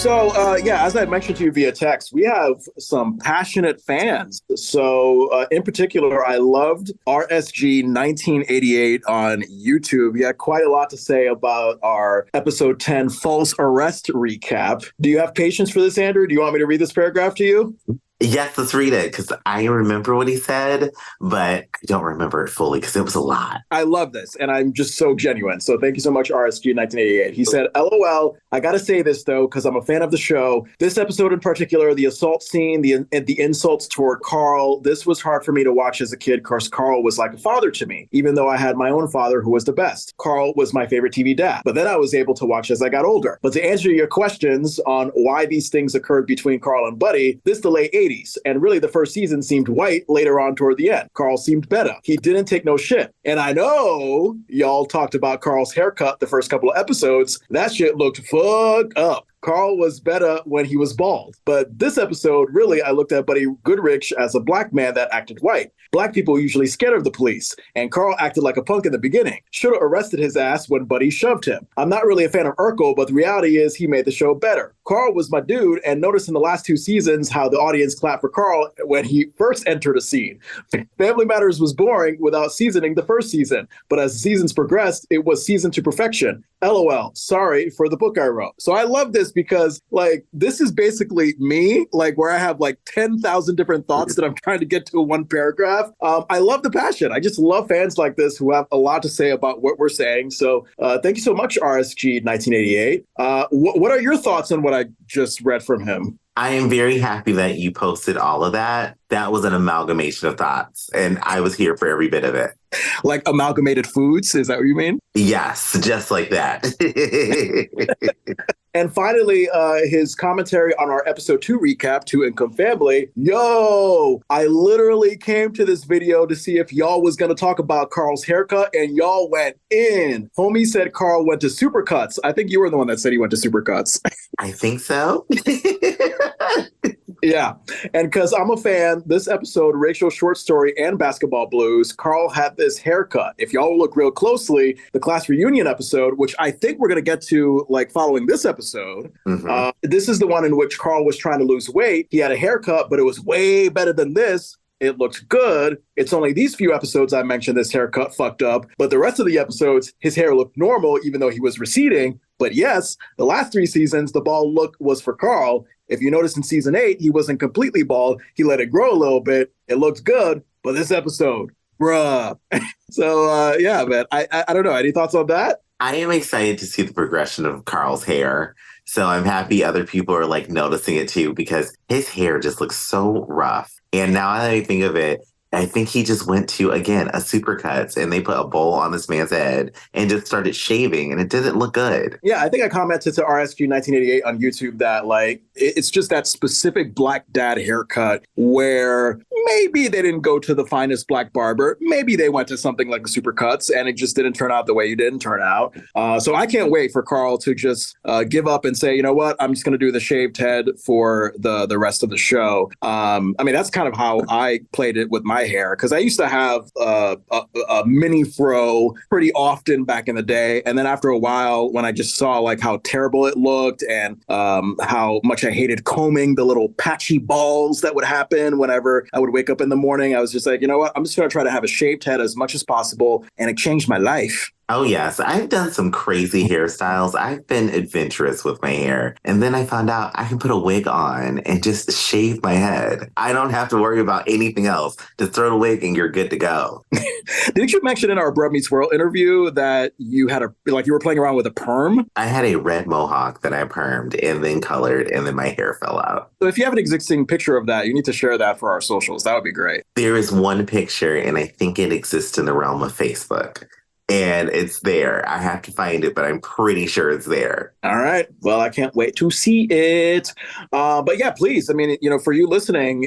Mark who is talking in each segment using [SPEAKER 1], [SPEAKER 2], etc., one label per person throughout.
[SPEAKER 1] Yeah, as I mentioned to you via text, we have some passionate fans. In particular, I loved RSG 1988 on YouTube. He had quite a lot to say about our episode 10 false arrest recap. Do you have patience for this, Andrew? Do you want me to read this paragraph to you?
[SPEAKER 2] Yes, let's read it, because I remember what he said, but I don't remember it fully because it was a lot.
[SPEAKER 1] I love this, and I'm just so genuine. So thank you so much, RSG 1988. He said, LOL, I gotta say this, though, because I'm a fan of the show. This episode in particular, the assault scene, the insults toward Carl, this was hard for me to watch as a kid because Carl was like a father to me, even though I had my own father who was the best. Carl was my favorite TV dad. But then I was able to watch as I got older. But to answer your questions on why these things occurred between Carl and Buddy, this the late 80s. And really, the first season seemed white later on toward the end. Carl seemed better. He didn't take no shit. And I know y'all talked about Carl's haircut the first couple of episodes. That shit looked fucked up. Carl was better when he was bald. But this episode, really, I looked at Buddy Goodrich as a black man that acted white. Black people are usually scared of the police, and Carl acted like a punk in the beginning. Should have arrested his ass when Buddy shoved him. I'm not really a fan of Urkel, but the reality is he made the show better. Carl was my dude, and notice in the last two seasons how the audience clapped for Carl when he first entered a scene. Family Matters was boring without seasoning the first season, but as the seasons progressed, it was seasoned to perfection. LOL, sorry for the book I wrote. So I love this because, like, this is basically me, like, where I have, like, 10,000 different thoughts that I'm trying to get to one paragraph. I love the passion. I just love fans like this who have a lot to say about what we're saying. So thank you so much, RSG 1988. What are your thoughts on what I just read from him?
[SPEAKER 2] I am very happy that you posted all of that. That was an amalgamation of thoughts, and I was here for every bit of it.
[SPEAKER 1] Like amalgamated foods? Is that what you mean?
[SPEAKER 2] Yes, just like that.
[SPEAKER 1] And finally, his commentary on our episode 2 recap, Two Income Family. Yo, I literally came to this video to see if y'all was going to talk about Carl's haircut, and y'all went in. Homie said Carl went to Supercuts. I think you were the one that said he went to Supercuts.
[SPEAKER 2] I think so.
[SPEAKER 1] Yeah. And because I'm a fan, this episode, Rachel's short story and Basketball Blues, Carl had this haircut. If y'all look real closely, the class reunion episode, which I think we're going to get to like following this episode, this is the one in which Carl was trying to lose weight. He had a haircut, but it was way better than this. It looked good. It's only these few episodes I mentioned this haircut fucked up, but the rest of the episodes, his hair looked normal, even though he was receding. But yes, the last 3 seasons, the bald look was for Carl. If you notice in season 8, he wasn't completely bald. He let it grow a little bit. It looked good. But this episode, bruh. Yeah, man, I don't know. Any thoughts on that?
[SPEAKER 2] I am excited to see the progression of Carl's hair. So I'm happy other people are like noticing it too, because his hair just looks so rough. And now that I think of it, I think he just went to, again, a Supercuts, and they put a bowl on this man's head and just started shaving, and it didn't look good.
[SPEAKER 1] Yeah, I think I commented to RSQ 1988 on YouTube that, like, it's just that specific black dad haircut where maybe they didn't go to the finest black barber. Maybe they went to something like the Supercuts, and it just didn't turn out the way you didn't turn out. So I can't wait for Carl to just give up and say, you know what, I'm just going to do the shaved head for the rest of the show. I mean, that's kind of how I played it with my hair, because I used to have a mini fro pretty often back in the day, and then after a while, when I just saw like how terrible it looked and how much I hated combing the little patchy balls that would happen whenever I would wake up in the morning, I was just like, you know what, I'm just going to try to have a shaved head as much as possible, and it changed my life.
[SPEAKER 2] Oh, yes. I've done some crazy hairstyles. I've been adventurous with my hair. And then I found out I can put a wig on and just shave my head. I don't have to worry about anything else. Just throw the wig and you're good to go.
[SPEAKER 1] Didn't you mention in our Bruh Meets World interview that you had you were playing around with a perm?
[SPEAKER 2] I had a red mohawk that I permed and then colored, and then my hair fell out.
[SPEAKER 1] So if you have an existing picture of that, you need to share that for our socials. That would be great.
[SPEAKER 2] There is one picture, and I think it exists in the realm of Facebook. And it's there. I have to find it, but I'm pretty sure it's there.
[SPEAKER 1] All right. Well, I can't wait to see it. But yeah, please. I mean, you know, for you listening,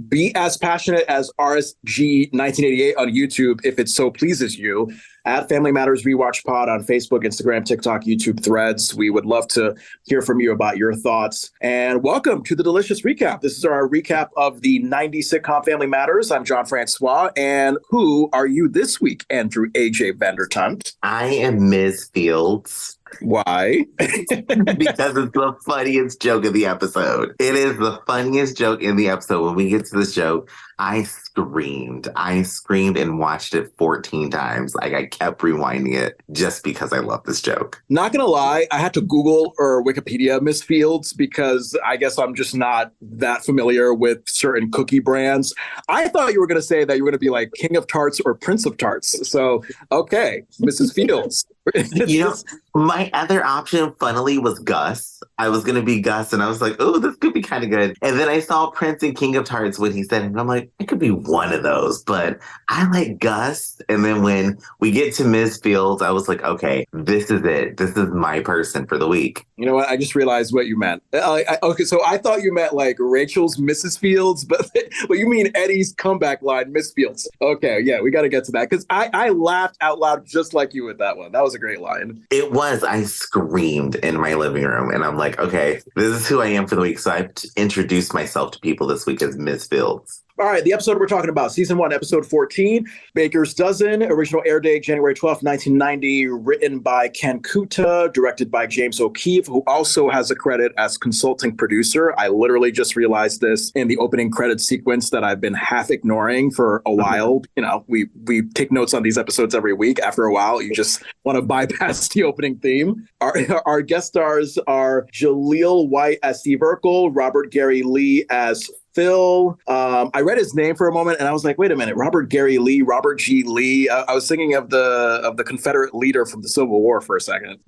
[SPEAKER 1] be as passionate as RSG 1988 on YouTube if it so pleases you. At Family Matters Rewatch Pod on Facebook, Instagram, TikTok, YouTube, Threads. We would love to hear from you about your thoughts. And welcome to the Delicious Recap. This is our recap of the 90s sitcom Family Matters. I'm Jon Francois. And who are you this week, Andrew Ajay Vandertunt?
[SPEAKER 2] I am Ms. Fields.
[SPEAKER 1] Why?
[SPEAKER 2] Because it's the funniest joke of the episode. It is the funniest joke in the episode. When we get to this joke, I screamed. I screamed and watched it 14 times. Like I kept rewinding it just because I love this joke.
[SPEAKER 1] Not gonna lie, I had to Google or Wikipedia Miss Fields because I guess I'm just not that familiar with certain cookie brands. I thought you were gonna say that you were gonna be like King of Tarts or Prince of Tarts. So okay, Mrs. Fields.
[SPEAKER 2] You know, my other option, funnily, was Gus. I was going to be Gus, and I was like, oh, this could be kind of good. And then I saw Prince and King of Tarts when he said it, and I'm like, it could be one of those, but I like Gus. And then when we get to Ms. Fields, I was like, okay, this is it. This is my person for the week.
[SPEAKER 1] You know what? I just realized what you meant. Okay, so I thought you meant like Rachel's Mrs. Fields, but you mean Eddie's comeback line, Miss Fields. Okay, yeah, we got to get to that because I laughed out loud just like you with that one. That was a great line.
[SPEAKER 2] It was. I screamed in my living room, and I'm like, okay, this is who I am for the week. So I've introduced myself to people this week as Miss Fields.
[SPEAKER 1] All right, the episode we're talking about, season 1, episode 14, Baker's Dozen, original air date January 12th, 1990, written by Ken Kuta, directed by James O'Keefe, who also has a credit as consulting producer. I literally just realized this in the opening credits sequence that I've been half ignoring for a while. You know, we take notes on these episodes every week. After a while, you just want to bypass the opening theme. Our guest stars are Jaleel White as Steve Urkel, Robert Gary Lee as Phil. I read his name for a moment and I was like, wait a minute, Robert Gary Lee, Robert G. Lee. I was thinking of the Confederate leader from the Civil War for a second.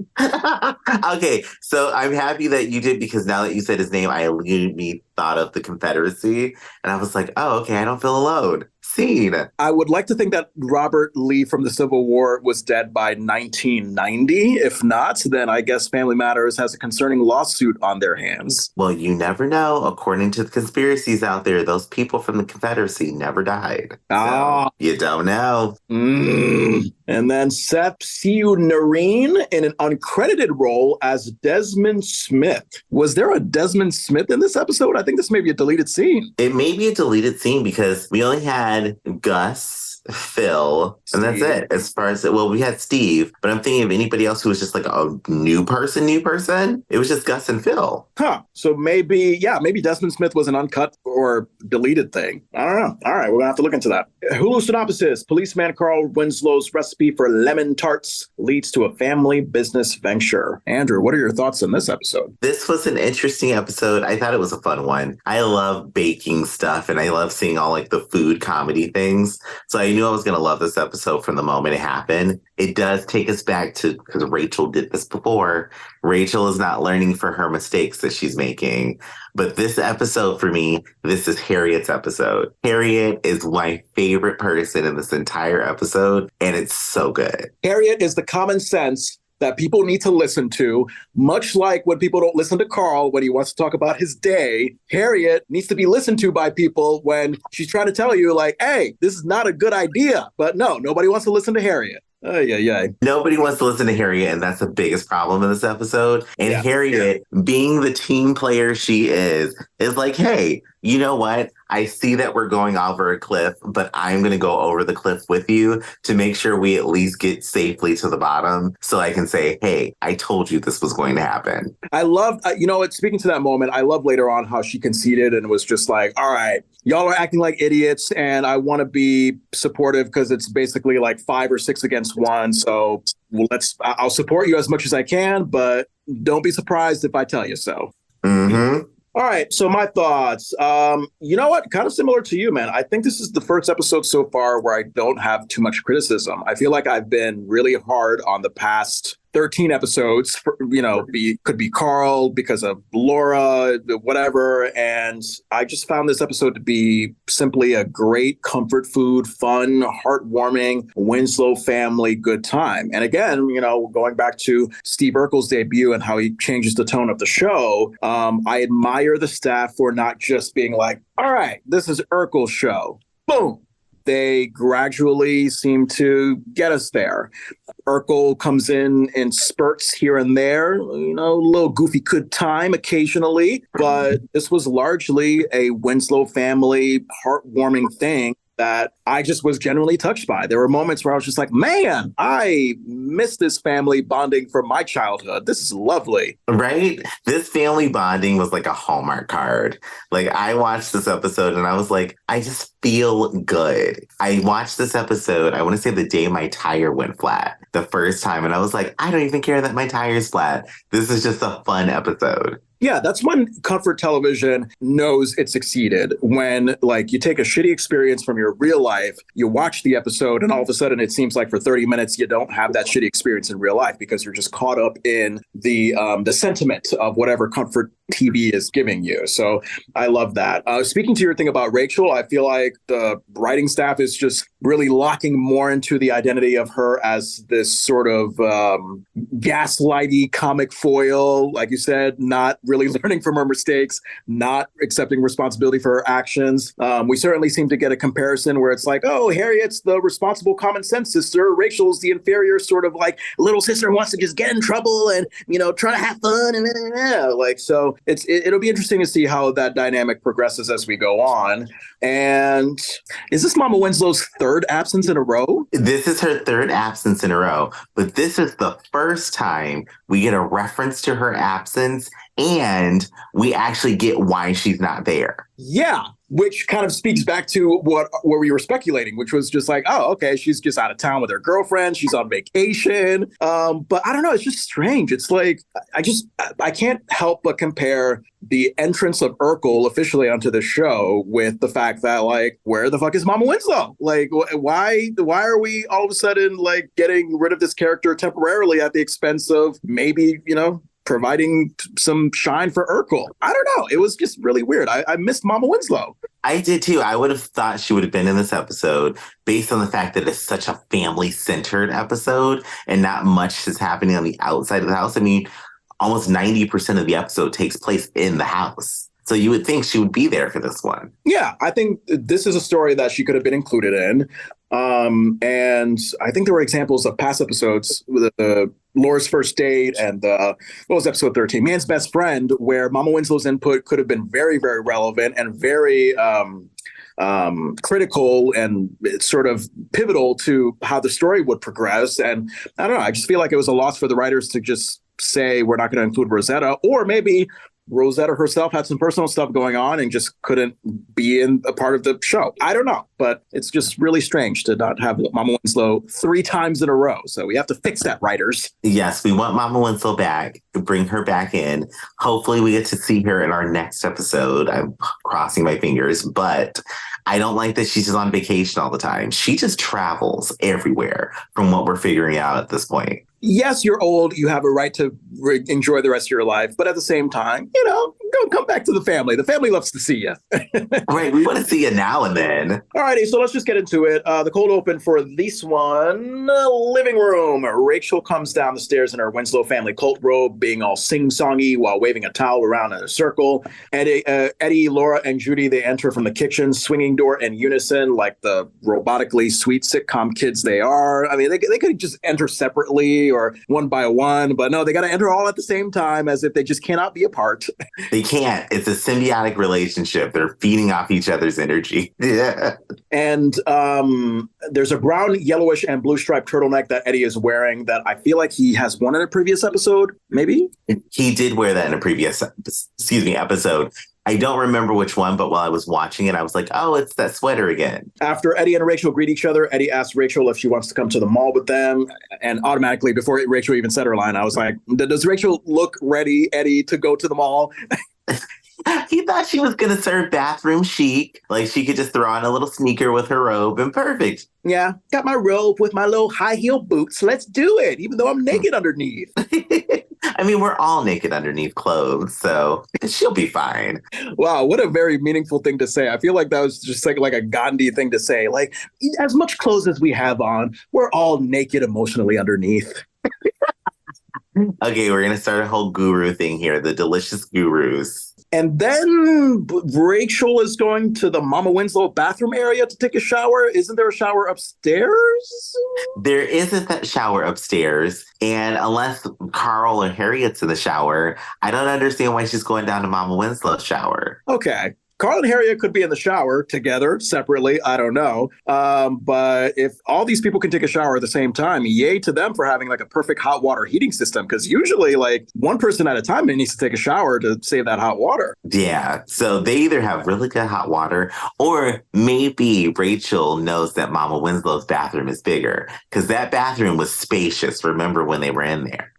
[SPEAKER 2] Okay, so I'm happy that you did because now that you said his name, I immediately thought of the Confederacy and I was like, oh, okay, I don't feel alone. Scene.
[SPEAKER 1] I would like to think that Robert Lee from the Civil War was dead by 1990. If not, then I guess Family Matters has a concerning lawsuit on their hands.
[SPEAKER 2] Well, you never know. According to the conspiracies out there, those people from the Confederacy never died. So you don't know.
[SPEAKER 1] And then Seth Siu Nareen in an uncredited role as Desmond Smith. Was there a Desmond Smith in this episode? I think this may be a deleted scene.
[SPEAKER 2] It may be a deleted scene because we only had Gus, Phil, and that's it. As far as, well, we had Steve, but I'm thinking of anybody else who was just like a new person. It was just Gus and Phil.
[SPEAKER 1] Huh. So maybe Desmond Smith was an uncut or deleted thing. I don't know. All right, we're going to have to look into that. Hulu synopsis. Policeman Carl Winslow's recipe for lemon tarts leads to a family business venture. Andrew, what are your thoughts on this episode?
[SPEAKER 2] This was an interesting episode. I thought it was a fun one. I love baking stuff and I love seeing all like the food comedy things. So I knew I was going to love this episode from the moment it happened. It does take us back to, because Rachel did this before. Rachel is not learning for her mistakes that she's making. But this episode for me, this is Harriette's episode. Harriette is my favorite person in this entire episode, and it's so good.
[SPEAKER 1] Harriette is the common sense that people need to listen to, much like when people don't listen to Carl when he wants to talk about his day. Harriette needs to be listened to by people when she's trying to tell you, like, hey, this is not a good idea. But no, nobody wants to listen to Harriette.
[SPEAKER 2] Nobody wants to listen to Harriette, and that's the biggest problem in this episode. And Harriette, being the team player she is like, hey, you know what? I see that we're going over a cliff, but I'm going to go over the cliff with you to make sure we at least get safely to the bottom so I can say, hey, I told you this was going to happen.
[SPEAKER 1] I love, speaking to that moment, I love later on how she conceded and was just like, all right, y'all are acting like idiots and I want to be supportive because it's basically like 5 or 6 against 1. So I'll support you as much as I can, but don't be surprised if I tell you so.
[SPEAKER 2] Mm-hmm.
[SPEAKER 1] All right. So my thoughts, you know what? Kind of similar to you, man. I think this is the first episode so far where I don't have too much criticism. I feel like I've been really hard on the past 13 episodes, could be Carl because of Laura, whatever. And I just found this episode to be simply a great comfort food, fun, heartwarming, Winslow family good time. And again, going back to Steve Urkel's debut and how he changes the tone of the show, I admire the staff for not just being like, all right, this is Urkel's show. Boom. They gradually seem to get us there. Urkel comes in spurts here and there, a little goofy good time occasionally, but this was largely a Winslow family heartwarming thing that I just was genuinely touched by. There were moments where I was just like, man, I miss this family bonding from my childhood. This is lovely.
[SPEAKER 2] Right? This family bonding was like a Hallmark card. Like, I watched this episode and I was like, I just feel good. I watched this episode, I want to say the day my tire went flat the first time. And I was like, I don't even care that my tire's flat. This is just a fun episode.
[SPEAKER 1] Yeah, that's when comfort television knows it succeeded. When, like, you take a shitty experience from your real life, you watch the episode, and all of a sudden it seems like for 30 minutes you don't have that shitty experience in real life because you're just caught up in the sentiment of whatever comfort TV is giving you. So I love that. Speaking to your thing about Rachel, I feel like the writing staff is just really locking more into the identity of her as this sort of gaslighty comic foil, like you said, not really learning from her mistakes, not accepting responsibility for her actions. We certainly seem to get a comparison where it's like, oh, Harriet's the responsible common sense sister. Rachel's the inferior sort of like little sister who wants to just get in trouble and, you know, try to have fun. And like, so it'll be interesting to see how that dynamic progresses as we go on. And is this Mama Winslow's third absence in a row?
[SPEAKER 2] This is her third absence in a row, but this is the first time we get a reference to her absence and we actually get why she's not there.
[SPEAKER 1] Yeah, which kind of speaks back to what we were speculating, which was just like, oh, okay, she's just out of town with her girlfriend. She's on vacation. But I don't know. It's just strange. It's like, I can't help but compare the entrance of Urkel officially onto the show with the fact that, like, where the fuck is Mama Winslow? Like, why are we all of a sudden, like, getting rid of this character temporarily at the expense of maybe, you know, providing some shine for Urkel? I don't know. It was just really weird. I missed Mama Winslow.
[SPEAKER 2] I did too. I would have thought she would have been in this episode based on the fact that it's such a family-centered episode and not much is happening on the outside of the house. I mean, almost 90% of the episode takes place in the house. So you would think she would be there for this one.
[SPEAKER 1] Yeah, I think this is a story that she could have been included in. And I think there were examples of past episodes with Laura's First Date and what was episode 13? Man's Best Friend, where Mama Winslow's input could have been very, very relevant and very critical and sort of pivotal to how the story would progress. And I don't know, I just feel like it was a loss for the writers to just say we're not going to include Rosetta, or maybe Rosetta herself had some personal stuff going on and just couldn't be in a part of the show. I don't know, but it's just really strange to not have Mama Winslow 3 times in a row. So we have to fix that, writers.
[SPEAKER 2] Yes, we want Mama Winslow back, bring her back in. Hopefully we get to see her in our next episode. I'm crossing my fingers, but I don't like that she's just on vacation all the time. She just travels everywhere from what we're figuring out at this point.
[SPEAKER 1] Yes, you're old. You have a right to enjoy the rest of your life. But at the same time, you know, come back to the family. The family loves to see you.
[SPEAKER 2] Right. We want to see you now and then.
[SPEAKER 1] All righty. So let's just get into it. The cold open for this one, living room. Rachel comes down the stairs in her Winslow family cult robe, being all sing-songy while waving a towel around in a circle. Eddie, Laura, and Judy, they enter from the kitchen, swinging door in unison like the robotically sweet sitcom kids they are. I mean, they could just enter separately or one by one, but no, they got to enter all at the same time as if they just cannot be apart.
[SPEAKER 2] They can't. It's a symbiotic relationship. They're feeding off each other's energy. Yeah.
[SPEAKER 1] And there's a brown, yellowish, and blue striped turtleneck that Eddie is wearing that I feel like he has worn in a previous episode, maybe?
[SPEAKER 2] He did wear that in a previous, episode. I don't remember which one, but while I was watching it, I was like, oh, it's that sweater again. After
[SPEAKER 1] Eddie and Rachel greet each other, Eddie asks Rachel if she wants to come to the mall with them. And automatically, before Rachel even said her line, I was like, does Rachel look ready, Eddie, to go to the mall?
[SPEAKER 2] He thought she was going to serve bathroom chic. Like she could just throw on a little sneaker with her robe and perfect.
[SPEAKER 1] Yeah, got my robe with my little high heel boots. Let's do it, even though I'm naked underneath.
[SPEAKER 2] I mean, we're all naked underneath clothes, so she'll be fine.
[SPEAKER 1] Wow, what a very meaningful thing to say. I feel like that was just like a Gandhi thing to say. Like, as much clothes as we have on, we're all naked emotionally underneath.
[SPEAKER 2] Okay, we're going to start a whole guru thing here, the delicious gurus.
[SPEAKER 1] And then Rachel is going to the Mama Winslow bathroom area to take a shower. Isn't there a shower upstairs?
[SPEAKER 2] There isn't that shower upstairs. And unless Carl or Harriette's in the shower, I don't understand why she's going down to Mama Winslow's shower.
[SPEAKER 1] Okay. Carl and Harriette could be in the shower together, separately. I don't know. But if all these people can take a shower at the same time, yay to them for having like a perfect hot water heating system. Because usually, like one person at a time needs to take a shower to save that hot water.
[SPEAKER 2] Yeah. So they either have really good hot water, or maybe Rachel knows that Mama Winslow's bathroom is bigger because that bathroom was spacious. Remember when they were in there?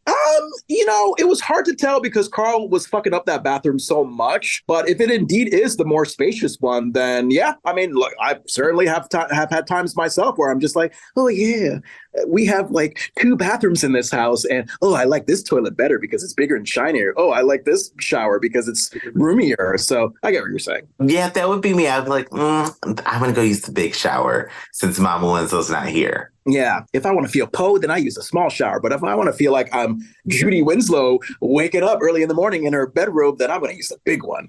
[SPEAKER 1] It was hard to tell because Carl was fucking up that bathroom so much. But if it indeed is the more spacious one, then yeah, I mean, look, I certainly have had times myself where I'm just like, oh yeah, we have like 2 bathrooms in this house, and oh, I like this toilet better because it's bigger and shinier. Oh, I like this shower because it's roomier. So I get what you're saying.
[SPEAKER 2] Yeah, that would be me. I'd be like, I'm gonna go use the big shower since Mama Winslow's not here.
[SPEAKER 1] Yeah, if I want to feel then I use a small shower. But if I want to feel like I'm Judy Winslow waking up early in the morning in her bedrobe, then I'm going to use the big one.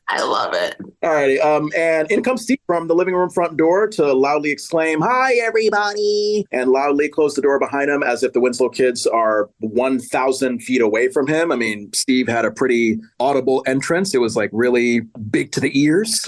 [SPEAKER 2] I love it.
[SPEAKER 1] All righty. And in comes Steve from the living room front door to loudly exclaim, "Hi, everybody," and loudly close the door behind him as if the Winslow kids are 1,000 feet away from him. I mean, Steve had a pretty audible entrance. It was like really big to the ears.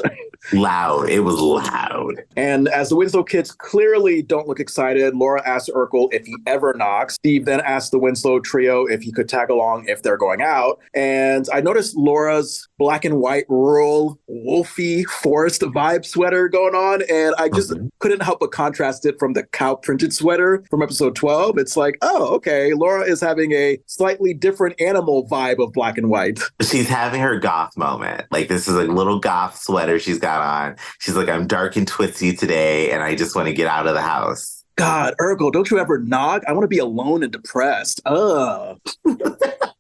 [SPEAKER 2] Loud. It was loud.
[SPEAKER 1] And as the Winslow kids clearly don't look excited, Laura asks Urkel if he ever knocks. Steve then asks the Winslow trio if he could tag along if they're going out. And I noticed Laura's black and white rural wolfy forest vibe sweater going on. And I just couldn't help but contrast it from the cow printed sweater from episode 12. It's like, oh, okay. Laura is having a slightly different animal vibe of black and white.
[SPEAKER 2] She's having her goth moment. Like, this is a little goth sweater she's got on. She's like, I'm dark and twisty today, and I just want to get out of the house.
[SPEAKER 1] God, Urkel, don't you ever knock? I want to be alone and depressed. Ugh.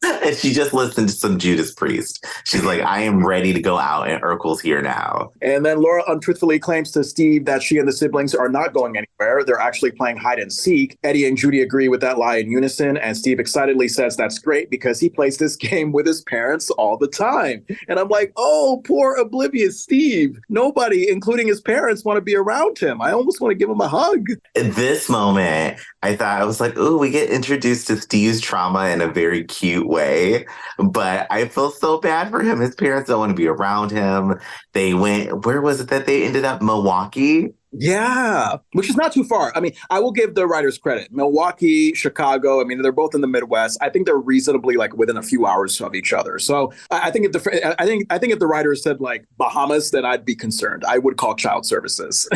[SPEAKER 2] And she just listened to some Judas Priest. She's like, I am ready to go out, and Urkel's here now.
[SPEAKER 1] And then Laura untruthfully claims to Steve that she and the siblings are not going anywhere. They're actually playing hide and seek. Eddie and Judy agree with that lie in unison, and Steve excitedly says that's great because he plays this game with his parents all the time. And I'm like, oh, poor oblivious Steve. Nobody, including his parents, want to be around him. I almost want to give him a hug.
[SPEAKER 2] In this moment, I was like, oh, we get introduced to Steve's trauma in a very cute way. But I feel so bad for him. His parents don't want to be around him. They went, where was it that they ended up? Milwaukee?
[SPEAKER 1] Yeah, which is not too far. I mean, I will give the writers credit. Milwaukee, Chicago, I mean, they're both in the Midwest. I think they're reasonably like within a few hours of each other. So I think if the writers said like Bahamas, then I'd be concerned. I would call child services.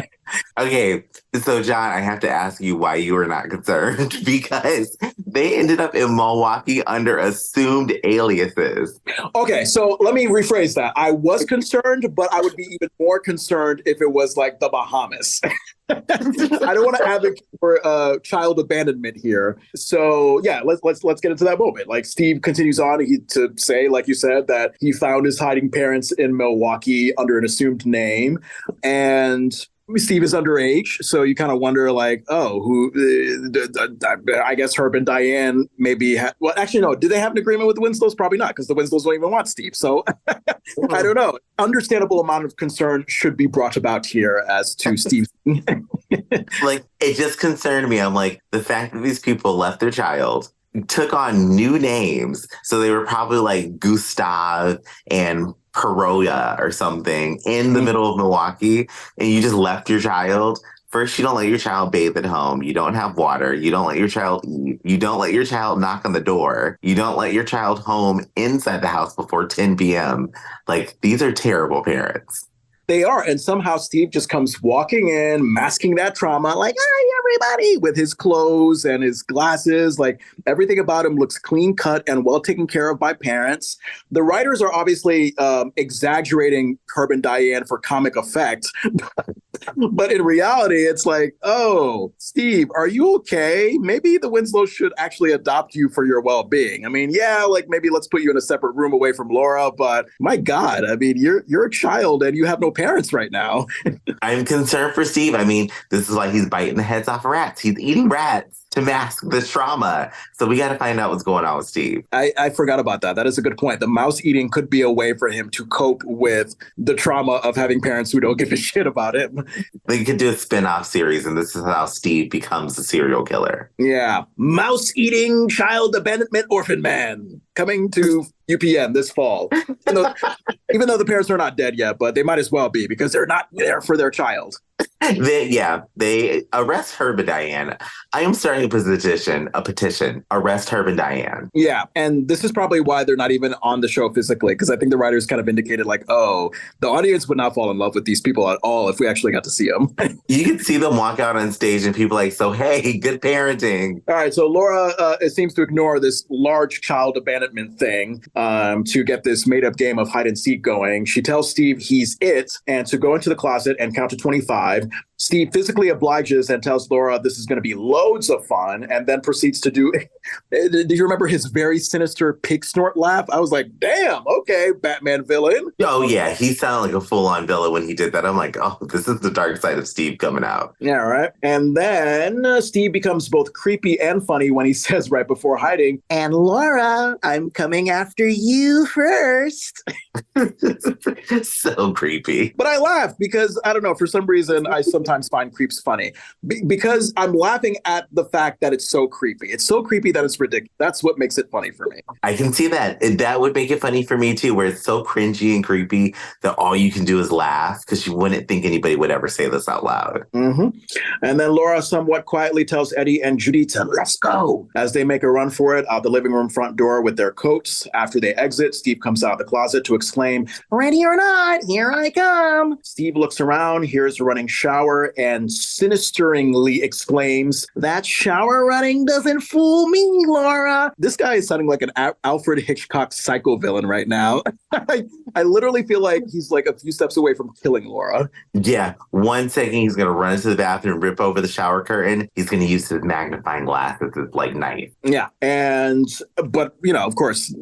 [SPEAKER 2] Okay, so John, I have to ask you why you were not concerned because they ended up in Milwaukee under assumed aliases.
[SPEAKER 1] Okay, so let me rephrase that. I was concerned, but I would be even more concerned if it was like the Bahamas. I don't want to advocate for child abandonment here. So yeah, let's get into that moment. Like Steve continues on to say, like you said, that he found his hiding parents in Milwaukee under an assumed name, and Steve is underage, so you kind of wonder, like, oh, I guess Herb and Diane maybe well, actually, no. Did they have an agreement with the Winslows? Probably not, because the Winslows don't even want Steve. So I don't know. Understandable amount of concern should be brought about here as to Steve.
[SPEAKER 2] Like, it just concerned me. I'm like, the fact that these people left their child, took on new names, so they were probably like Gustav and Peroya or something in the middle of Milwaukee, and you just left your child. First, you don't let your child bathe at home. You don't have water. You don't let your child eat. You don't let your child knock on the door. You don't let your child home inside the house before 10 p.m. Like, these are terrible parents.
[SPEAKER 1] They are. And somehow Steve just comes walking in, masking that trauma, like, hi, everybody, with his clothes and his glasses. Like, everything about him looks clean cut and well taken care of by parents. The writers are obviously exaggerating Herb and Diane for comic effect. But in reality, it's like, oh, Steve, are you okay? Maybe the Winslows should actually adopt you for your well-being. I mean, yeah, like maybe let's put you in a separate room away from Laura. But my God, I mean, you're a child and you have no parents right now.
[SPEAKER 2] I'm concerned for Steve. I mean, this is why he's biting the heads off of rats. He's eating rats. to mask the trauma. So we got to find out what's going on with Steve.
[SPEAKER 1] I forgot about that. That is a good point. The mouse eating could be a way for him to cope with the trauma of having parents who don't give a shit about him.
[SPEAKER 2] They could do a spin-off series, and this is how Steve becomes a serial killer.
[SPEAKER 1] Yeah. Mouse eating child abandonment orphan man coming to UPN this fall. Even though the parents are not dead yet, but they might as well be because they're not there for their child.
[SPEAKER 2] They arrest Herb and Diane. I am starting a petition, arrest Herb and Diane.
[SPEAKER 1] Yeah, and this is probably why they're not even on the show physically, because I think the writers kind of indicated like, oh, the audience would not fall in love with these people at all if we actually got to see them.
[SPEAKER 2] You can see them walk out on stage and people like, so hey, good parenting.
[SPEAKER 1] All right, so Laura seems to ignore this large child abandonment thing to get this made-up game of hide and seek going. She tells Steve he's it and to go into the closet and count to 25. Steve physically obliges and tells Laura this is going to be loads of fun, and then proceeds to do. Do you remember his very sinister pig snort laugh? I was like, damn, okay, Batman villain.
[SPEAKER 2] Oh, yeah, he sounded like a full-on villain when he did that. I'm like, oh, this is the dark side of Steve coming out.
[SPEAKER 1] Yeah, right. And then Steve becomes both creepy and funny when he says right before hiding, and Laura, I'm coming after you first.
[SPEAKER 2] So creepy.
[SPEAKER 1] But I laughed because, I don't know, for some reason, I sometimes find creeps funny because I'm laughing at the fact that it's so creepy. It's so creepy that it's ridiculous. That's what makes it funny for me.
[SPEAKER 2] I can see that. That would make it funny for me too, where it's so cringy and creepy that all you can do is laugh because you wouldn't think anybody would ever say this out loud.
[SPEAKER 1] Mm-hmm. And then Laura somewhat quietly tells Eddie and Judy to let's go as they make a run for it out the living room front door with their coats. After they exit, Steve comes out of the closet to exclaim, ready or not, here I come. Steve looks around, hears a running shower, and sinisteringly exclaims, that shower running doesn't fool me, Laura. This guy is sounding like an Alfred Hitchcock psycho villain right now. I literally feel like he's like a few steps away from killing Laura.
[SPEAKER 2] Yeah, 1 second he's going to run into the bathroom, rip over the shower curtain. He's going to use his magnifying glass as his like knife.
[SPEAKER 1] Yeah, but you know, of course,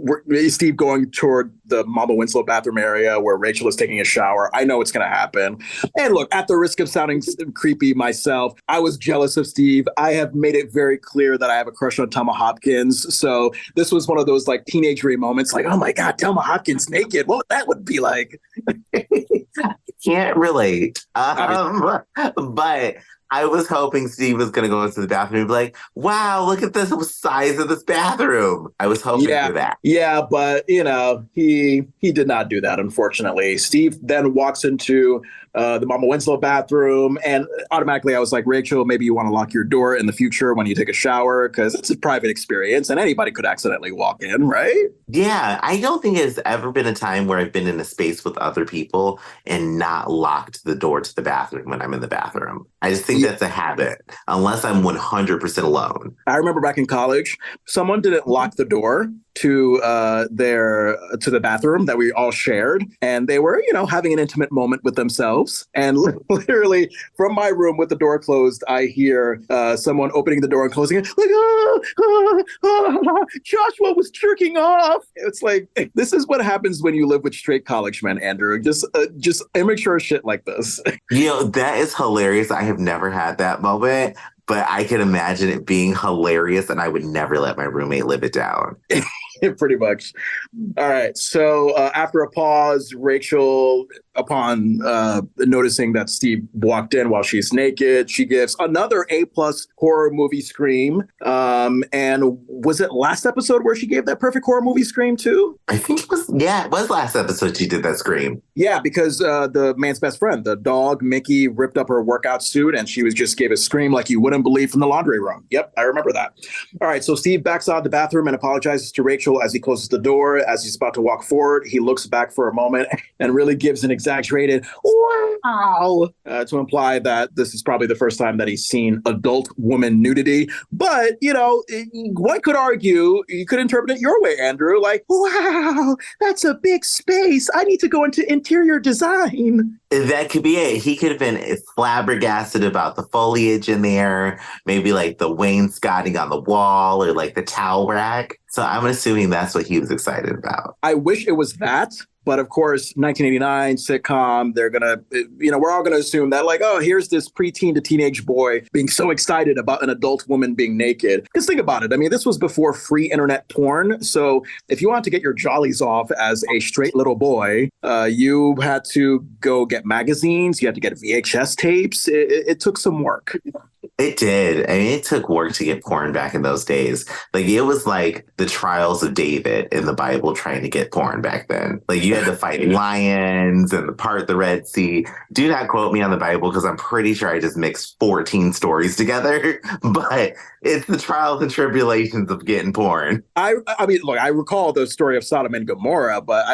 [SPEAKER 1] Steve going toward the Mama Winslow bathroom area where Rachel is taking a shower. I know it's going to happen. And look, at the risk of sounding creepy myself, I was jealous of Steve. I have made it very clear that I have a crush on Thelma Hopkins. So this was one of those like teenagery moments like, oh my God, Thelma Hopkins naked. What that would be like.
[SPEAKER 2] Can't relate. But I was hoping Steve was going to go into the bathroom and be like, wow, look at the size of this bathroom. I was hoping for that.
[SPEAKER 1] Yeah, but, you know, he did not do that, unfortunately. Steve then walks into the Mama Winslow bathroom, and automatically I was like, Rachel, maybe you want to lock your door in the future when you take a shower, because it's a private experience, and anybody could accidentally walk in, right?
[SPEAKER 2] Yeah, I don't think there's ever been a time where I've been in a space with other people and not locked the door to the bathroom when I'm in the bathroom. I just think that's a habit, unless I'm 100% alone.
[SPEAKER 1] I remember back in college, someone didn't lock the door to the bathroom that we all shared, and they were, you know, having an intimate moment with themselves. And literally from my room with the door closed, I hear someone opening the door and closing it, like, Joshua was jerking off. It's like, this is what happens when you live with straight college men, Andrew. Just immature shit like this.
[SPEAKER 2] You know, that is hilarious. I have never had that moment, but I can imagine it being hilarious, and I would never let my roommate live it down.
[SPEAKER 1] Pretty much. All right. So after a pause, Rachel, upon noticing that Steve walked in while she's naked, she gives another A+ horror movie scream. And was it last episode where she gave that perfect horror movie scream too?
[SPEAKER 2] I think it was, yeah, it was last episode she did that scream.
[SPEAKER 1] Yeah, because the man's best friend, the dog, Mickey, ripped up her workout suit, and she gave a scream like you wouldn't believe from the laundry room. Yep, I remember that. All right, so Steve backs out of the bathroom and apologizes to Rachel as he closes the door. As he's about to walk forward, he looks back for a moment and really gives an exaggerated wow to imply that this is probably the first time that he's seen adult woman nudity. But, you know, one could argue, you could interpret it your way, Andrew, like, wow, that's a big space. I need to go into interior design.
[SPEAKER 2] That could be it. He could have been flabbergasted about the foliage in there, maybe like the wainscoting on the wall or like the towel rack. So I'm assuming that's what he was excited about.
[SPEAKER 1] I wish it was that, But of course, 1989 sitcom, they're going to, we're all going to assume that like, oh, here's this preteen to teenage boy being so excited about an adult woman being naked. Because think about it. I mean, this was before free internet porn. So if you wanted to get your jollies off as a straight little boy, you had to go get magazines. You had to get VHS tapes. It took some work.
[SPEAKER 2] It did. I mean, it took work to get porn back in those days. Like, it was like the trials of David in the Bible trying to get porn back then. Like, you had to fight lions and part the Red Sea. Do not quote me on the Bible because I'm pretty sure I just mixed 14 stories together. But it's the trials and tribulations of getting porn.
[SPEAKER 1] I mean, look, I recall the story of Sodom and Gomorrah, but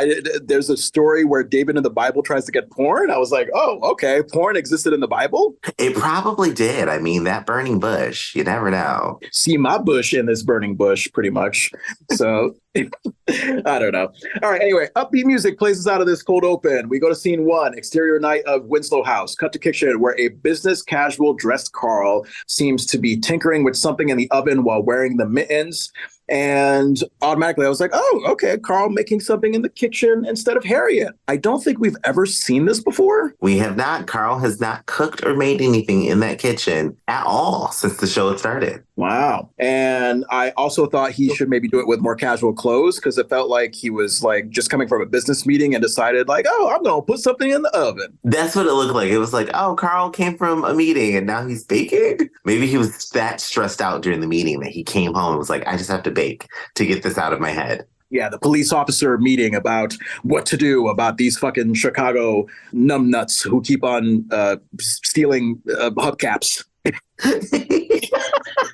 [SPEAKER 1] there's a story where David in the Bible tries to get porn. I was like, oh, okay, porn existed in the Bible?
[SPEAKER 2] It probably did. I mean, that burning bush, you never know.
[SPEAKER 1] See my bush in this burning bush, pretty much. So I don't know. All right. Anyway, upbeat music plays us out of this cold open. We go to scene 1, exterior night of Winslow House. Cut to kitchen where a business casual dressed Carl seems to be tinkering with something in the oven while wearing the mittens. And automatically I was like, oh, okay, Carl making something in the kitchen instead of Harriette. I don't think we've ever seen this before.
[SPEAKER 2] We have not. Carl has not cooked or made anything in that kitchen at all since the show had started.
[SPEAKER 1] Wow. And I also thought he should maybe do it with more casual clothes because it felt like he was like just coming from a business meeting and decided like, oh, I'm going to put something in the oven.
[SPEAKER 2] That's what it looked like. It was like, oh, Carl came from a meeting and now he's baking. Maybe he was that stressed out during the meeting that he came home and was like, I just have to bake to get this out of my head.
[SPEAKER 1] Yeah, the police officer meeting about what to do about these fucking Chicago numbnuts who keep on stealing hubcaps.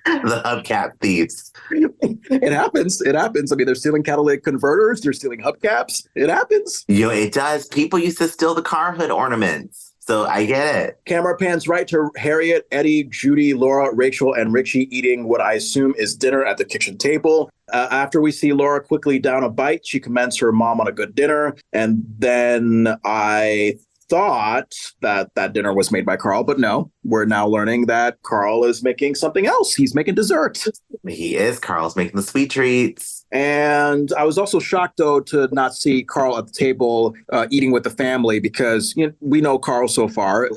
[SPEAKER 2] The hubcap thieves.
[SPEAKER 1] It happens. It happens. I mean, they're stealing catalytic converters. They're stealing hubcaps. It happens.
[SPEAKER 2] It does. People used to steal the car hood ornaments. So I get it.
[SPEAKER 1] Camera pans right to Harriette, Eddie, Judy, Laura, Rachel, and Richie eating what I assume is dinner at the kitchen table. After we see Laura quickly down a bite, she commends her mom on a good dinner. And then I thought that dinner was made by Carl, but no, we're now learning that Carl is making something else. He's making dessert.
[SPEAKER 2] He is. Carl's making the sweet treats.
[SPEAKER 1] And I was also shocked, though, to not see Carl at the table eating with the family because we know Carl so far.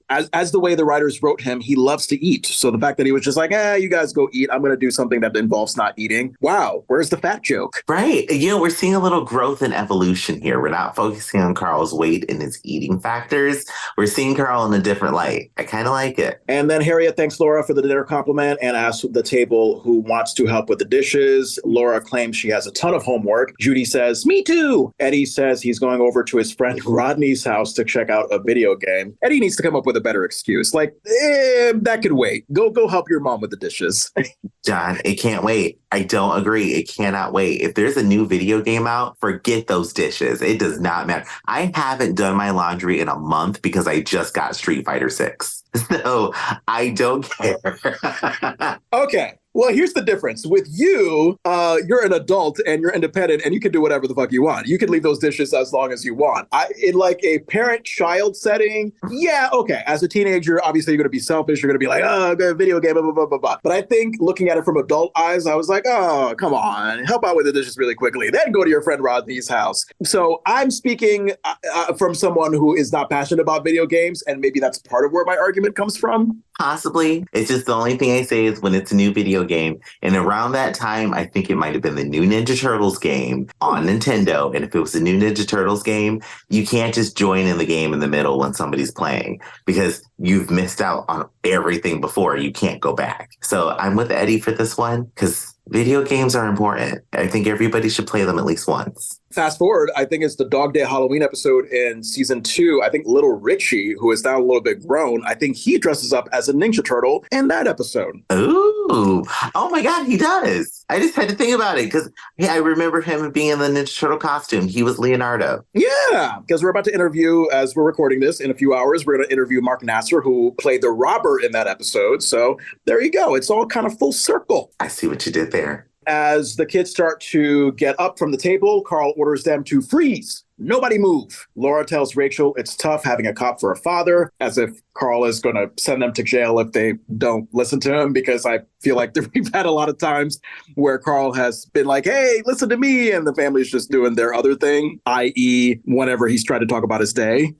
[SPEAKER 1] As the way the writers wrote him, he loves to eat. So the fact that he was just like, you guys go eat. I'm going to do something that involves not eating. Wow. Where's the fat joke?
[SPEAKER 2] Right. We're seeing a little growth and evolution here. We're not focusing on Carl's weight and his eating factors. We're seeing Carl in a different light. I kind of like it.
[SPEAKER 1] And then Harriette thanks Laura for the dinner compliment and asks the table who wants to help with the dishes. Laura claims she has a ton of homework. Judy says, me too. Eddie says he's going over to his friend Rodney's house to check out a video game. Eddie needs to come up with a better excuse. Like, that could wait. Go help your mom with the dishes.
[SPEAKER 2] John, it can't wait. I don't agree. It cannot wait. If there's a new video game out, forget those dishes. It does not matter. I haven't done my laundry in a month because I just got Street Fighter 6. So I don't care.
[SPEAKER 1] Okay. Well, here's the difference. With you, you're an adult and you're independent and you can do whatever the fuck you want. You can leave those dishes as long as you want. In like a parent-child setting, yeah, okay. As a teenager, obviously you're going to be selfish. You're going to be like, oh, video game, blah, blah, blah, blah, blah. But I think looking at it from adult eyes, I was like, oh, come on. Help out with the dishes really quickly. Then go to your friend Rodney's house. So I'm speaking from someone who is not passionate about video games, and maybe that's part of where my argument comes from.
[SPEAKER 2] Possibly. It's just the only thing I say is when it's a new video game. And around that time, I think it might have been the new Ninja Turtles game on Nintendo. And if it was a new Ninja Turtles game, you can't just join in the game in the middle when somebody's playing because you've missed out on everything before. You can't go back. So I'm with Eddie for this one because video games are important. I think everybody should play them at least once.
[SPEAKER 1] Fast forward, I think it's the Dog Day Halloween episode in season 2. I think little Richie, who is now a little bit grown, I think he dresses up as a Ninja Turtle in that episode.
[SPEAKER 2] Ooh. Oh my God, he does. I just had to think about it because I remember him being in the Ninja Turtle costume. He was Leonardo.
[SPEAKER 1] Yeah, because we're about to interview, as we're recording this in a few hours, we're going to interview Mark Nasser, who played the robber in that episode. So there you go. It's all kind of full circle.
[SPEAKER 2] I see what you did there.
[SPEAKER 1] As the kids start to get up from the table, Carl orders them to freeze. Nobody move. Laura tells Rachel it's tough having a cop for a father, as if Carl is going to send them to jail if they don't listen to him, because I feel like we've had a lot of times where Carl has been like, hey, listen to me, and the family's just doing their other thing, i.e. whenever he's trying to talk about his day.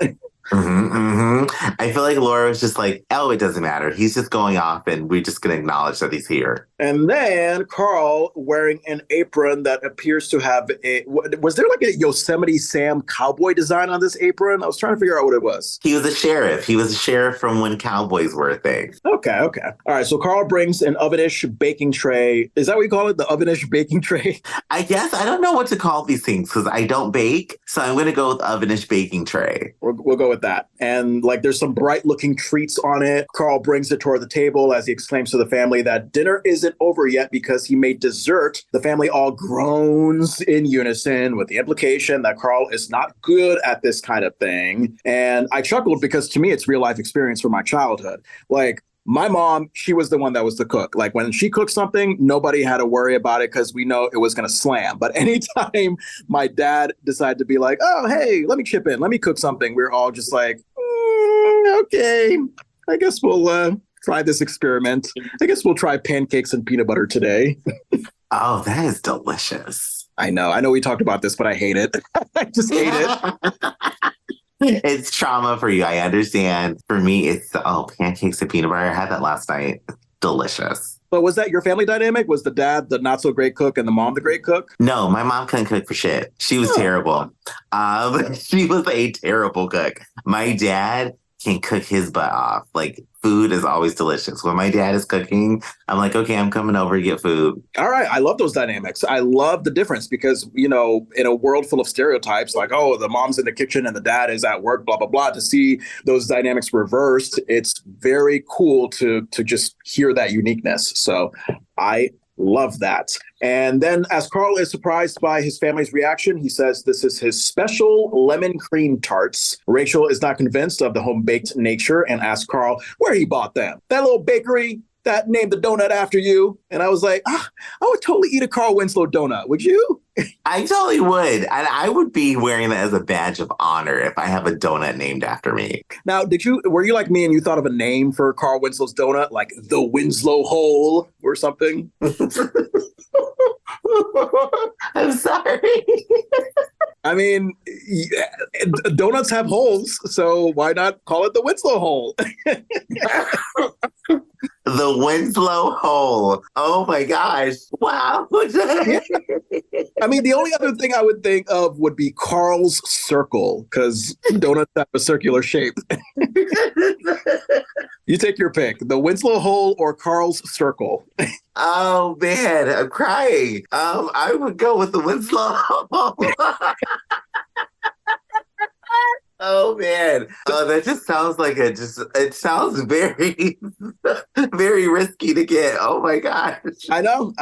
[SPEAKER 2] I feel like Laura was just like, oh, it doesn't matter. He's just going off and we're just going to acknowledge that he's here.
[SPEAKER 1] And then Carl wearing an apron that appears to have was there like a Yosemite Sam cowboy design on this apron? I was trying to figure out what it was.
[SPEAKER 2] He was a sheriff. He was a sheriff from when cowboys were a thing.
[SPEAKER 1] Okay. All right. So Carl brings an ovenish baking tray. Is that what you call it? The ovenish baking tray?
[SPEAKER 2] I guess I don't know what to call these things because I don't bake. So I'm going to go with ovenish baking tray.
[SPEAKER 1] We'll go with that. And like there's some bright looking treats on it. Carl brings it toward the table as he exclaims to the family that dinner isn't over yet because he made dessert. The family all groans in unison with the implication that Carl is not good at this kind of thing. And I chuckled because to me, it's real life experience from my childhood. Like, my mom, she was the one that was the cook. Like when she cooked something, nobody had to worry about it because we know it was going to slam. But anytime my dad decided to be like, oh, hey, let me chip in, let me cook something, we're all just like, okay, I guess we'll try this experiment. I guess we'll try pancakes and peanut butter today.
[SPEAKER 2] Oh, that is delicious.
[SPEAKER 1] I know we talked about this, but I hate it. I just hate it.
[SPEAKER 2] It's trauma for you. I understand. For me, it's pancakes and peanut butter. I had that last night. Delicious.
[SPEAKER 1] But was that your family dynamic? Was the dad the not so great cook and the mom the great cook?
[SPEAKER 2] No, my mom couldn't cook for shit. She was terrible. She was a terrible cook. My dad can cook his butt off. Like, food is always delicious. When my dad is cooking, I'm like, okay, I'm coming over to get food.
[SPEAKER 1] All right. I love those dynamics. I love the difference because, you know, in a world full of stereotypes, like, oh, the mom's in the kitchen and the dad is at work, blah, blah, blah, to see those dynamics reversed, it's very cool to just hear that uniqueness. So I love that. And then as Carl is surprised by his family's reaction, he says this is his special lemon cream tarts. Rachel is not convinced of the home-baked nature and asks Carl where he bought them. That little bakery that named the donut after you. And I was like, I would totally eat a Carl Winslow donut. Would you?
[SPEAKER 2] I totally would. And I would be wearing that as a badge of honor if I have a donut named after me.
[SPEAKER 1] Now, were you like me and you thought of a name for Carl Winslow's donut, like the Winslow Hole or something?
[SPEAKER 2] I'm sorry.
[SPEAKER 1] I mean, donuts have holes, so why not call it the Winslow Hole?
[SPEAKER 2] The Winslow Hole. Oh my gosh. Wow.
[SPEAKER 1] I mean, the only other thing I would think of would be Carl's Circle, because donuts have a circular shape. You take your pick, the Winslow Hole or Carl's Circle.
[SPEAKER 2] Oh man, I'm crying. I would go with the Winslow Hole. Oh man. Oh, that just sounds like it sounds very, very risky to get. Oh my gosh.
[SPEAKER 1] I know.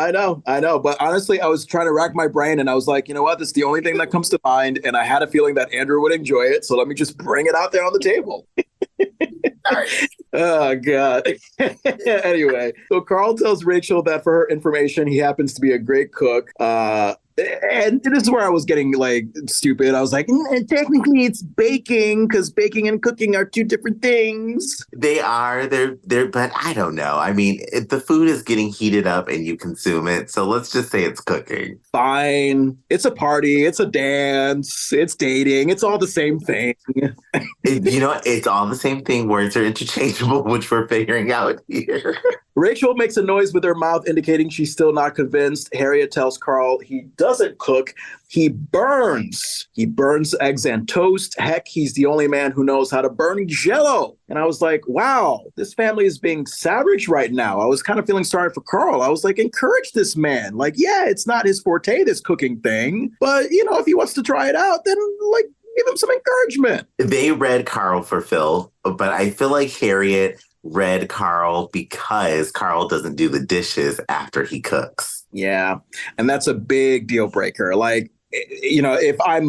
[SPEAKER 1] But honestly, I was trying to rack my brain and I was like, you know what? This is the only thing that comes to mind. And I had a feeling that Andrew would enjoy it. So let me just bring it out there on the table. Oh, God. Anyway, so Carl tells Rachel that for her information, he happens to be a great cook. And this is where I was getting like stupid. I was like, technically it's baking because baking and cooking are two different things.
[SPEAKER 2] They are. They're, but I don't know. I mean, if the food is getting heated up and you consume it. So let's just say it's cooking.
[SPEAKER 1] Fine. It's a party. It's a dance. It's dating. It's all the same thing.
[SPEAKER 2] You know, it's all the same thing. Words are interchangeable, which we're figuring out here.
[SPEAKER 1] Rachel makes a noise with her mouth, indicating she's still not convinced. Harriette tells Carl he doesn't cook. He burns. He burns eggs and toast. Heck, he's the only man who knows how to burn Jell-O. And I was like, wow, this family is being savage right now. I was kind of feeling sorry for Carl. I was like, encourage this man. Like, yeah, it's not his forte, this cooking thing. But, you know, if he wants to try it out, then like, give him some encouragement.
[SPEAKER 2] They read Carl for Phil, but I feel like Harriette read Carl because Carl doesn't do the dishes after he cooks.
[SPEAKER 1] Yeah. And that's a big deal breaker. Like, if I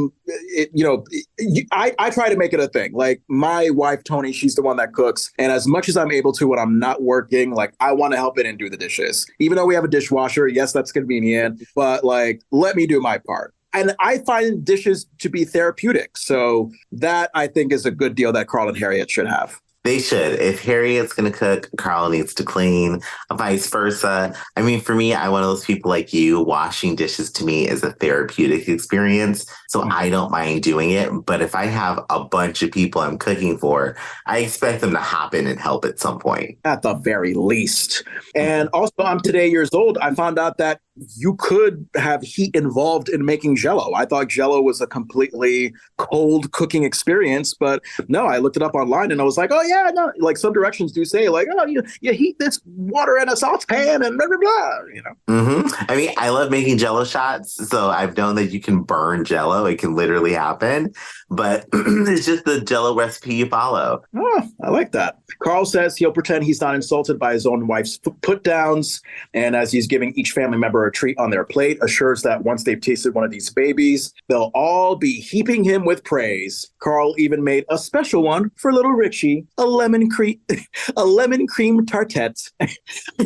[SPEAKER 1] try to make it a thing. Like my wife, Tony, she's the one that cooks. And as much as I'm able to when I'm not working, like I want to help it and do the dishes. Even though we have a dishwasher, yes, that's convenient, but like, let me do my part. And I find dishes to be therapeutic. So that I think is a good deal that Carl and Harriette should have.
[SPEAKER 2] They should. If Harriet's going to cook, Carl needs to clean, vice versa. I mean, for me, I'm one of those people like you. Washing dishes to me is a therapeutic experience. So I don't mind doing it. But if I have a bunch of people I'm cooking for, I expect them to hop in and help at some point.
[SPEAKER 1] At the very least. And also, I'm today years old. I found out that you could have heat involved in making Jell-O. I thought Jell-O was a completely cold cooking experience, but no, I looked it up online and I was like, oh yeah, no, like some directions do say like, oh, you heat this water in a saucepan and blah, blah, blah,
[SPEAKER 2] I mean, I love making Jell-O shots. So I've known that you can burn Jell-O. It can literally happen, but it's just the Jell-O recipe you follow.
[SPEAKER 1] Oh, I like that. Carl says he'll pretend he's not insulted by his own wife's put downs. And as he's giving each family member a treat on their plate, assures that once they've tasted one of these babies, they'll all be heaping him with praise. Carl even made a special one for little Richie, a lemon cream tartette.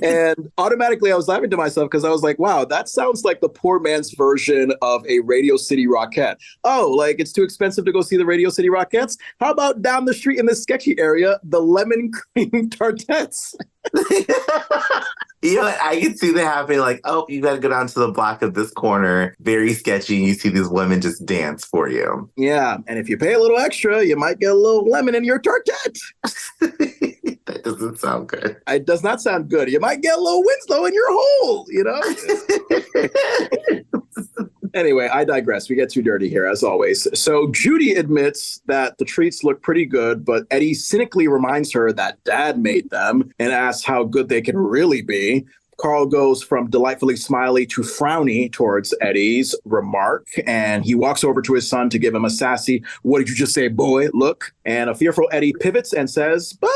[SPEAKER 1] And automatically I was laughing to myself because I was like, wow, that sounds like the poor man's version of a Radio City Rockette. Oh, like it's too expensive to go see the Radio City Rockettes? How about down the street in this sketchy area, the lemon cream tartettes?
[SPEAKER 2] You know, I can see that happening. Like, oh, you got to go down to the block of this corner. Very sketchy. And you see these women just dance for you.
[SPEAKER 1] Yeah. And if you pay a little extra, you might get a little lemon in your tartette.
[SPEAKER 2] That doesn't sound good.
[SPEAKER 1] It does not sound good. You might get a little Winslow in your hole, Anyway, I digress. We get too dirty here, as always. So Judy admits that the treats look pretty good, but Eddie cynically reminds her that Dad made them and asks how good they can really be. Carl goes from delightfully smiley to frowny towards Eddie's remark, and he walks over to his son to give him a sassy, "What did you just say, boy?" look. And a fearful Eddie pivots and says, "But,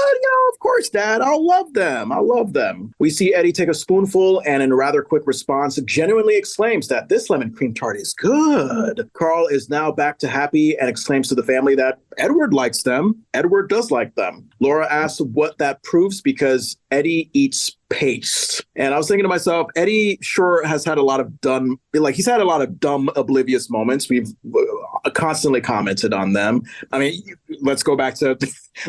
[SPEAKER 1] of course, Dad, I'll love them. I'll love them." We see Eddie take a spoonful and in a rather quick response genuinely exclaims that this lemon cream tart is good. Carl is now back to happy and exclaims to the family that Edward likes them. Edward does like them. Laura asks what that proves because Eddie eats paste. And I was thinking to myself, Eddie sure has had a lot of dumb, oblivious moments. We've constantly commented on them. I mean, let's go back to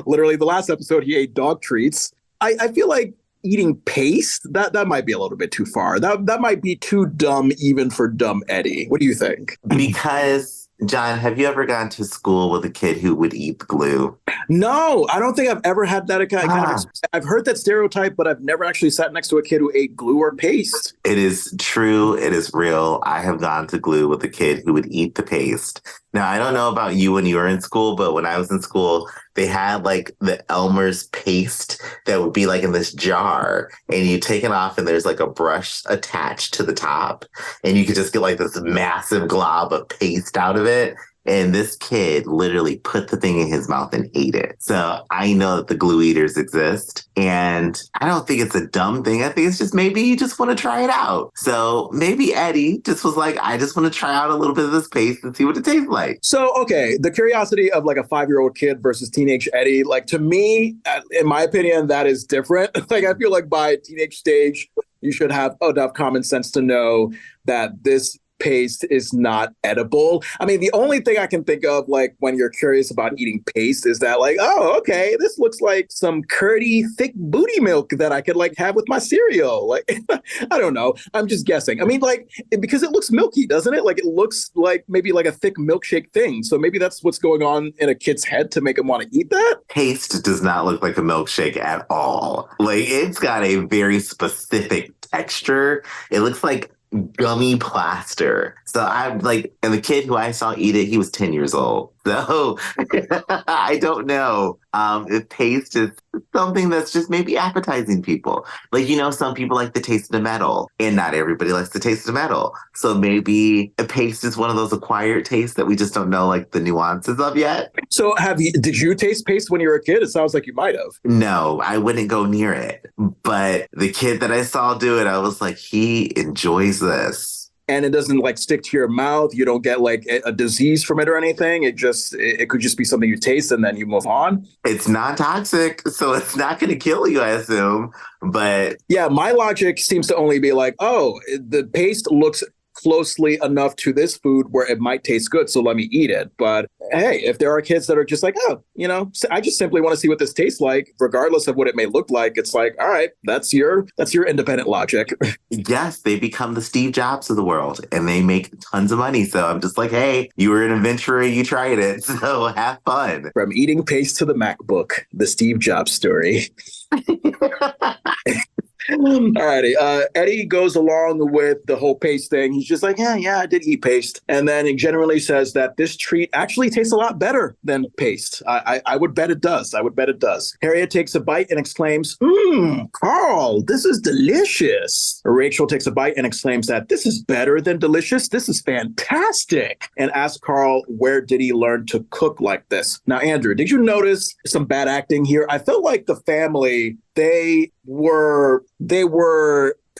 [SPEAKER 1] literally the last episode, he ate dog treats. I feel like eating paste, that might be a little bit too far. That might be too dumb even for dumb Eddie. What do you think?
[SPEAKER 2] Because John, have you ever gone to school with a kid who would eat glue?
[SPEAKER 1] No, I don't think I've ever had that kind of. I've heard that stereotype, but I've never actually sat next to a kid who ate glue or paste.
[SPEAKER 2] It is true. It is real. I have gone to glue with a kid who would eat the paste. Now, I don't know about you when you were in school, but when I was in school, they had like the Elmer's paste that would be like in this jar, and you take it off and there's like a brush attached to the top, and you could just get like this massive glob of paste out of it. And this kid literally put the thing in his mouth and ate it. So I know that the glue eaters exist. And I don't think it's a dumb thing. I think it's just maybe you just want to try it out. So maybe Eddie just was like, I just want to try out a little bit of this paste and see what it tastes like.
[SPEAKER 1] So, okay, the curiosity of like a 5-year-old kid versus teenage Eddie, like to me, in my opinion, that is different. Like I feel like by teenage stage, you should have enough common sense to know that this paste is not edible. I mean, the only thing I can think of, like, when you're curious about eating paste is that, like, oh, okay, this looks like some curdy, thick booty milk that I could, like, have with my cereal. Like, I don't know. I'm just guessing. I mean, like, because it looks milky, doesn't it? Like, it looks like maybe like a thick milkshake thing. So maybe that's what's going on in a kid's head to make him want to eat that.
[SPEAKER 2] Paste does not look like a milkshake at all. Like, it's got a very specific texture. It looks like gummy plaster. So I'm like, and the kid who I saw eat it, he was 10 years old. So I don't know if paste is something that's just maybe appetizing people. Like, you know, some people like the taste of metal and not everybody likes the taste of metal. So maybe a paste is one of those acquired tastes that we just don't know like the nuances of yet.
[SPEAKER 1] So did you taste paste when you were a kid? It sounds like you might have.
[SPEAKER 2] No, I wouldn't go near it. But the kid that I saw do it, I was like, he enjoys this.
[SPEAKER 1] and it doesn't like stick to your mouth. You don't get like a disease from it or anything. It could just be something you taste and then you move on.
[SPEAKER 2] It's not toxic, so it's not going to kill you, I assume. But
[SPEAKER 1] yeah, my logic seems to only be like, oh, the paste looks closely enough to this food where it might taste good, so let me eat it. But hey, if there are kids that are just like, oh, I just simply want to see what this tastes like, regardless of what it may look like, it's like, all right, that's your independent logic.
[SPEAKER 2] Yes, they become the Steve Jobs of the world and they make tons of money. So I'm just like, hey, you were an adventurer, you tried it, so have fun.
[SPEAKER 1] From eating paste to the MacBook, the Steve Jobs story. Alrighty. Eddie goes along with the whole paste thing. He's just like, yeah, I did eat paste. And then he generally says that this treat actually tastes a lot better than paste. I would bet it does. Harriette takes a bite and exclaims, Carl, this is delicious. Rachel takes a bite and exclaims that this is better than delicious. This is fantastic. And asks Carl, where did he learn to cook like this? Now, Andrew, did you notice some bad acting here? I felt like the family, they were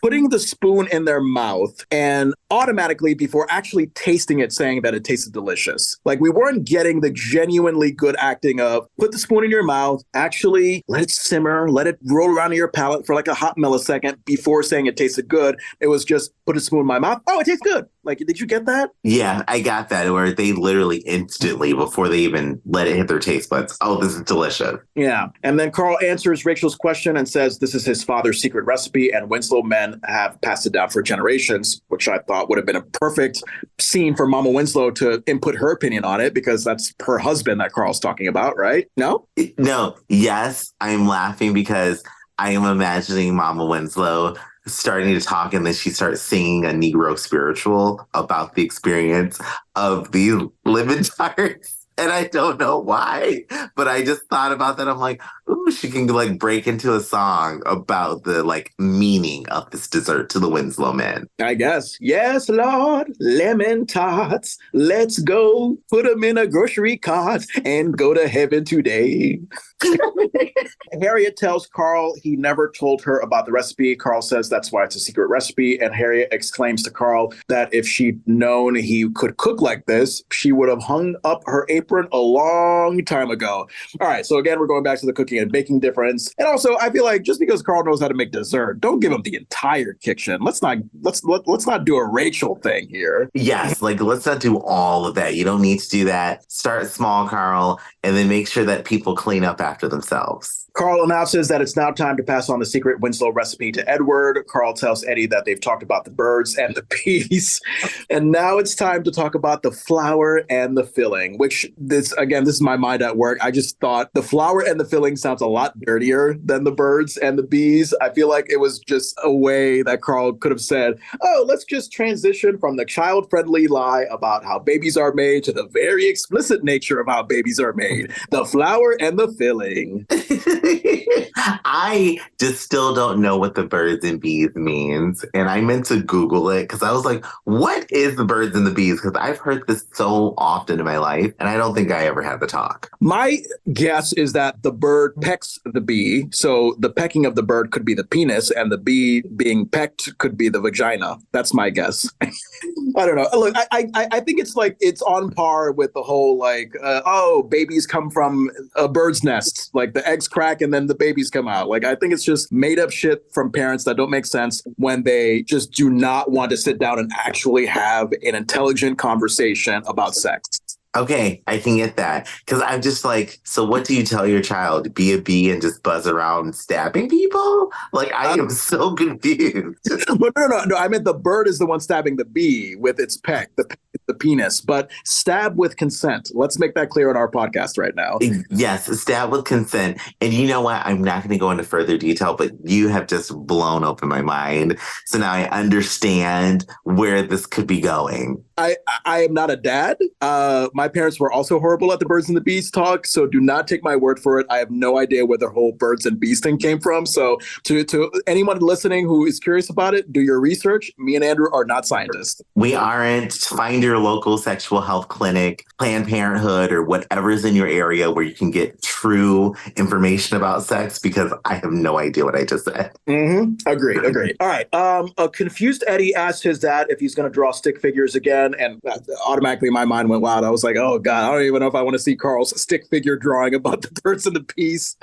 [SPEAKER 1] putting the spoon in their mouth and automatically, before actually tasting it, saying that it tasted delicious. Like, we weren't getting the genuinely good acting of put the spoon in your mouth, actually let it simmer, let it roll around in your palate for like a hot millisecond before saying it tasted good. It was just put a spoon in my mouth. Oh, it tastes good. Like, did you get that?
[SPEAKER 2] Yeah, I got that, where they literally instantly, before they even let it hit their taste buds, oh, this is delicious.
[SPEAKER 1] Yeah. And then Carl answers Rachel's question and says this is his father's secret recipe, and Winslow men have passed it down for generations, which I thought would have been a perfect scene for Mama Winslow to input her opinion on it, because that's her husband that Carl's talking about, right? No?
[SPEAKER 2] No. Yes, I'm laughing because I am imagining Mama Winslow starting to talk, and then she starts singing a Negro spiritual about the experience of these lemon tarts. And I don't know why, but I just thought about that. I'm like, ooh, she can like break into a song about the like meaning of this dessert to the Winslow men.
[SPEAKER 1] I guess. Yes, Lord, lemon tarts. Let's go put them in a grocery cart and go to heaven today. Harriette tells Carl he never told her about the recipe. Carl says that's why it's a secret recipe. And Harriette exclaims to Carl that if she'd known he could cook like this, she would have hung up her apron a long time ago. All right. So again, we're going back to the cooking and baking difference. And also, I feel like just because Carl knows how to make dessert, don't give him the entire kitchen. Let's not do a Rachel thing here.
[SPEAKER 2] Yes. Like, let's not do all of that. You don't need to do that. Start small, Carl, and then make sure that people clean up after themselves.
[SPEAKER 1] Carl announces that it's now time to pass on the secret Winslow recipe to Edward. Carl tells Eddie that they've talked about the birds and the peas. And now it's time to talk about the flour and the filling, which this is my mind at work. I just thought the flour and the filling sounds a lot dirtier than the birds and the bees. I feel like it was just a way that Carl could have said, oh, let's just transition from the child-friendly lie about how babies are made to the very explicit nature of how babies are made. The flour and the filling.
[SPEAKER 2] I just still don't know what the birds and bees means. And I meant to Google it because I was like, what is the birds and the bees? Because I've heard this so often in my life, and I don't think I ever had the talk.
[SPEAKER 1] My guess is that the bird pecks the bee. So the pecking of the bird could be the penis, and the bee being pecked could be the vagina. That's my guess. I don't know. Look, I think it's like it's on par with the whole like, babies come from a bird's nest. Like the eggs crack and then the babies come out. Like, I think it's just made up shit from parents that don't make sense when they just do not want to sit down and actually have an intelligent conversation about sex.
[SPEAKER 2] Okay, I can get that. Because I'm just like, so what do you tell your child? Be a bee and just buzz around stabbing people? Like, I am so confused.
[SPEAKER 1] But no. I meant the bird is the one stabbing the bee with its peck, the penis. But stab with consent. Let's make that clear on our podcast right now.
[SPEAKER 2] Yes, stab with consent. And you know what? I'm not going to go into further detail, but you have just blown open my mind. So now I understand where this could be going.
[SPEAKER 1] I am not a dad. My parents were also horrible at the birds and the bees talk, so do not take my word for it. I have no idea where the whole birds and bees thing came from. So to anyone listening who is curious about it, do your research. Me and Andrew are not scientists.
[SPEAKER 2] We aren't. Find your your local sexual health clinic, Planned Parenthood, or whatever's in your area where you can get true information about sex, because I have no idea what I just said.
[SPEAKER 1] Agreed. All right. A confused Eddie asked his dad if he's going to draw stick figures again. And automatically my mind went wild. I was like, oh, God, I don't even know if I want to see Carl's stick figure drawing about the birds in the piece.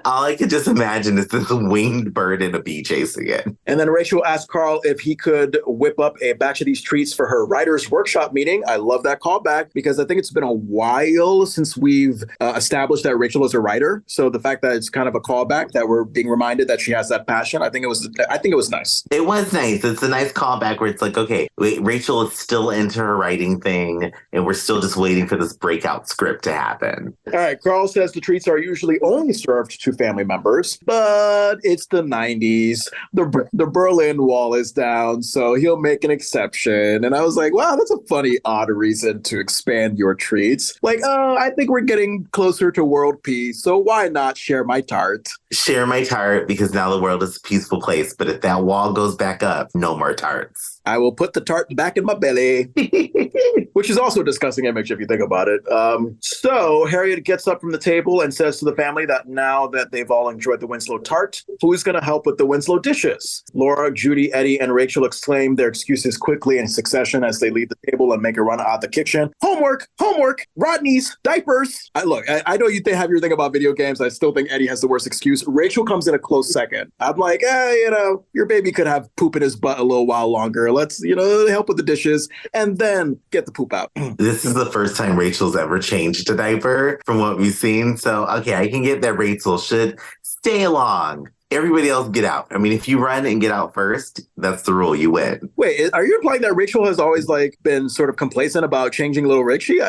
[SPEAKER 2] All I could just imagine is this winged bird in a bee chasing it.
[SPEAKER 1] And then Rachel asked Carl if he could whip up a batch of these treats for her writer's workshop meeting. I love that callback because I think it's been a while since we've established that Rachel is a writer. So the fact that it's kind of a callback, that we're being reminded that she has that passion, I think it was nice.
[SPEAKER 2] It was nice. It's a nice callback where it's like, okay, wait, Rachel is still into her writing thing, and we're still just waiting for this breakout script to happen.
[SPEAKER 1] All right. Carl says the treats are usually only served to family members, but it's the 90s. The Berlin Wall is down, so he'll make an exception. And I was like, wow, that's a funny, odd reason to expand your treats. Like, oh, I think we're getting closer to world peace, so why not share my tart?
[SPEAKER 2] Share my tart, because now the world is a peaceful place. But if that wall goes back up, no more tarts.
[SPEAKER 1] I will put the tart back in my belly, which is also a disgusting image if you think about it. So Harriette gets up from the table and says to the family that now that they've all enjoyed the Winslow tart, who's going to help with the Winslow dishes? Laura, Judy, Eddie, and Rachel exclaim their excuses quickly in succession as they leave the table and make a run out the kitchen. Homework, Rodney's, diapers. I know you have your thing about video games. I still think Eddie has the worst excuse. Rachel comes in a close second. I'm like, your baby could have poop in his butt a little while longer. Let's, help with the dishes and then get the poop out.
[SPEAKER 2] This is the first time Rachel's ever changed a diaper from what we've seen. So, okay, I can get that Rachel should stay along. Everybody else get out. I mean, if you run and get out first, that's the rule. You win.
[SPEAKER 1] Wait, are you implying that Rachel has always been sort of complacent about changing little Richie?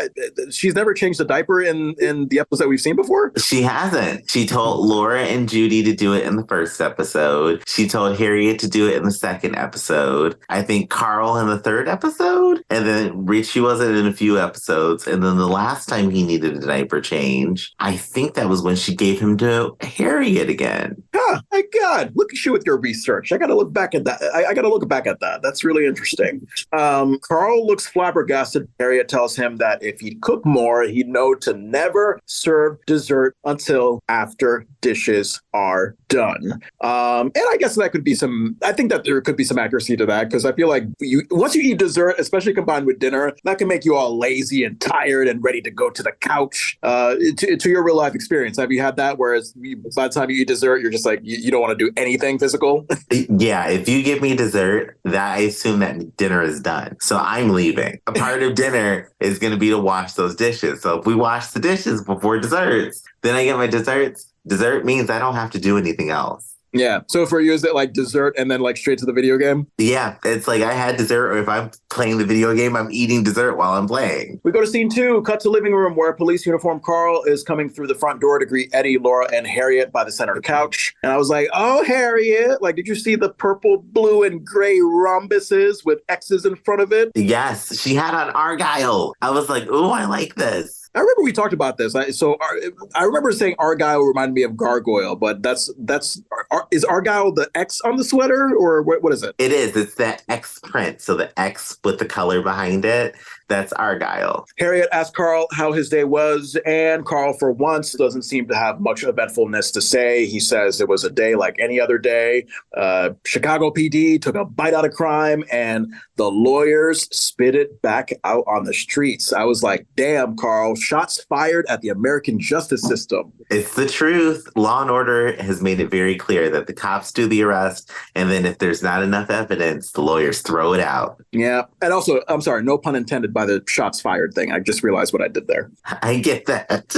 [SPEAKER 1] She's never changed a diaper in the episodes that we've seen before?
[SPEAKER 2] She hasn't. She told Laura and Judy to do it in the first episode. She told Harriette to do it in the second episode. I think Carl in the third episode. And then Richie wasn't in a few episodes. And then the last time he needed a diaper change, I think that was when she gave him to Harriette again.
[SPEAKER 1] Huh. My God, look at you with your research. I got to look back at that. I got to look back at that. That's really interesting. Carl looks flabbergasted. Harriette tells him that if he'd cook more, he'd know to never serve dessert until after dishes are done. And I guess I think that there could be some accuracy to that, because I feel like once you eat dessert, especially combined with dinner, that can make you all lazy and tired and ready to go to the couch. To your real life experience, have you had that? Whereas by the time you eat dessert, you're just like, you don't want to do anything physical?
[SPEAKER 2] Yeah, if you give me dessert, that I assume that dinner is done. So I'm leaving. A part of dinner is going to be to wash those dishes. So if we wash the dishes before desserts, then I get my desserts. Dessert means I don't have to do anything else.
[SPEAKER 1] Yeah. So for you, is it like dessert and then like straight to the video game?
[SPEAKER 2] Yeah. It's like I had dessert, or if I'm playing the video game, I'm eating dessert while I'm playing.
[SPEAKER 1] We go to scene 2, cut to living room, where police uniform Carl is coming through the front door to greet Eddie, Laura, and Harriette by the center couch. And I was like, oh, Harriette, did you see the purple, blue, and gray rhombuses with X's in front of it?
[SPEAKER 2] Yes. She had on Argyle. I was like, oh, I like this.
[SPEAKER 1] I remember we talked about this. I remember saying Argyle reminded me of Gargoyle, but is Argyle the X on the sweater, or what is it?
[SPEAKER 2] It is. It's that X print. So the X with the color behind it. That's Argyle.
[SPEAKER 1] Harriette asked Carl how his day was, and Carl, for once, doesn't seem to have much eventfulness to say. He says it was a day like any other day. Chicago PD took a bite out of crime, and the lawyers spit it back out on the streets. I was like, damn, Carl, shots fired at the American justice system.
[SPEAKER 2] It's the truth. Law and Order has made it very clear that the cops do the arrest, and then if there's not enough evidence, the lawyers throw it out.
[SPEAKER 1] Yeah. And also, I'm sorry, no pun intended by the shots fired thing. I just realized what I did there.
[SPEAKER 2] I get that.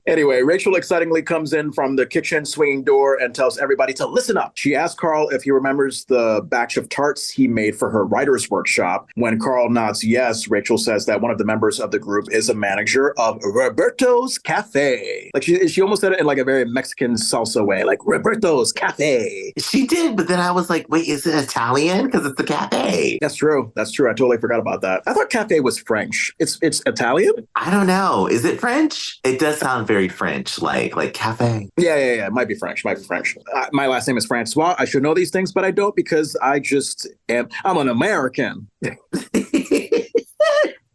[SPEAKER 1] Anyway, Rachel excitingly comes in from the kitchen swinging door and tells everybody to listen up. She asks Carl if he remembers the batch of tarts he made for her writer's workshop. When Carl nods yes, Rachel says that one of the members of the group is a manager of Roberto's Cafe. She almost said it in a very Mexican salsa way, like Roberto's Cafe.
[SPEAKER 2] She did, but then I was like, wait, is it Italian? Because it's the cafe.
[SPEAKER 1] That's true. I totally forgot about that. I thought cafe was French. It's Italian?
[SPEAKER 2] I don't know. Is it French? It It does sound very French, like cafe.
[SPEAKER 1] Yeah. It might be French. My last name is Francois. I should know these things, but I don't because I just am. I'm an American.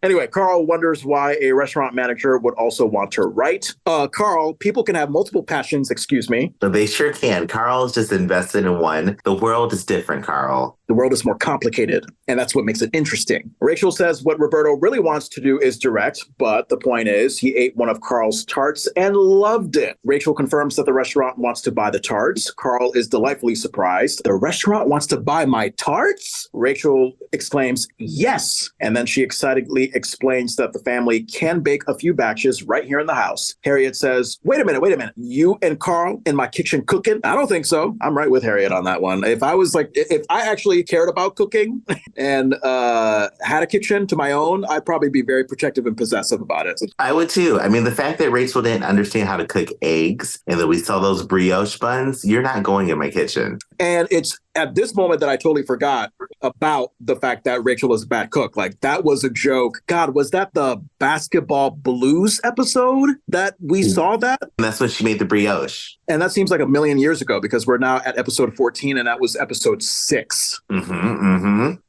[SPEAKER 1] Anyway, Carl wonders why a restaurant manager would also want to write. Carl, people can have multiple passions, excuse me.
[SPEAKER 2] They sure can. Carl's just invested in one. The world is different, Carl.
[SPEAKER 1] The world is more complicated, and that's what makes it interesting. Rachel says what Roberto really wants to do is direct, but the point is he ate one of Carl's tarts and loved it. Rachel confirms that the restaurant wants to buy the tarts. Carl is delightfully surprised. The restaurant wants to buy my tarts? Rachel exclaims, yes. And then she excitedly explains that the family can bake a few batches right here in the house. Harriette says, wait a minute. You and Carl in my kitchen cooking? I don't think so. I'm right with Harriette on that one. If I actually cared about cooking and had a kitchen to my own, I'd probably be very protective and possessive about it.
[SPEAKER 2] I would too. I mean, the fact that Rachel didn't understand how to cook eggs and that we saw those brioche buns, you're not going in my kitchen.
[SPEAKER 1] And it's at this moment that I totally forgot about the fact that Rachel is a bad cook. Like, that was a joke. God, was that the Basketball Blues episode that we saw that?
[SPEAKER 2] And that's when she made the brioche.
[SPEAKER 1] And that seems like a million years ago because we're now at episode 14 and that was episode 6.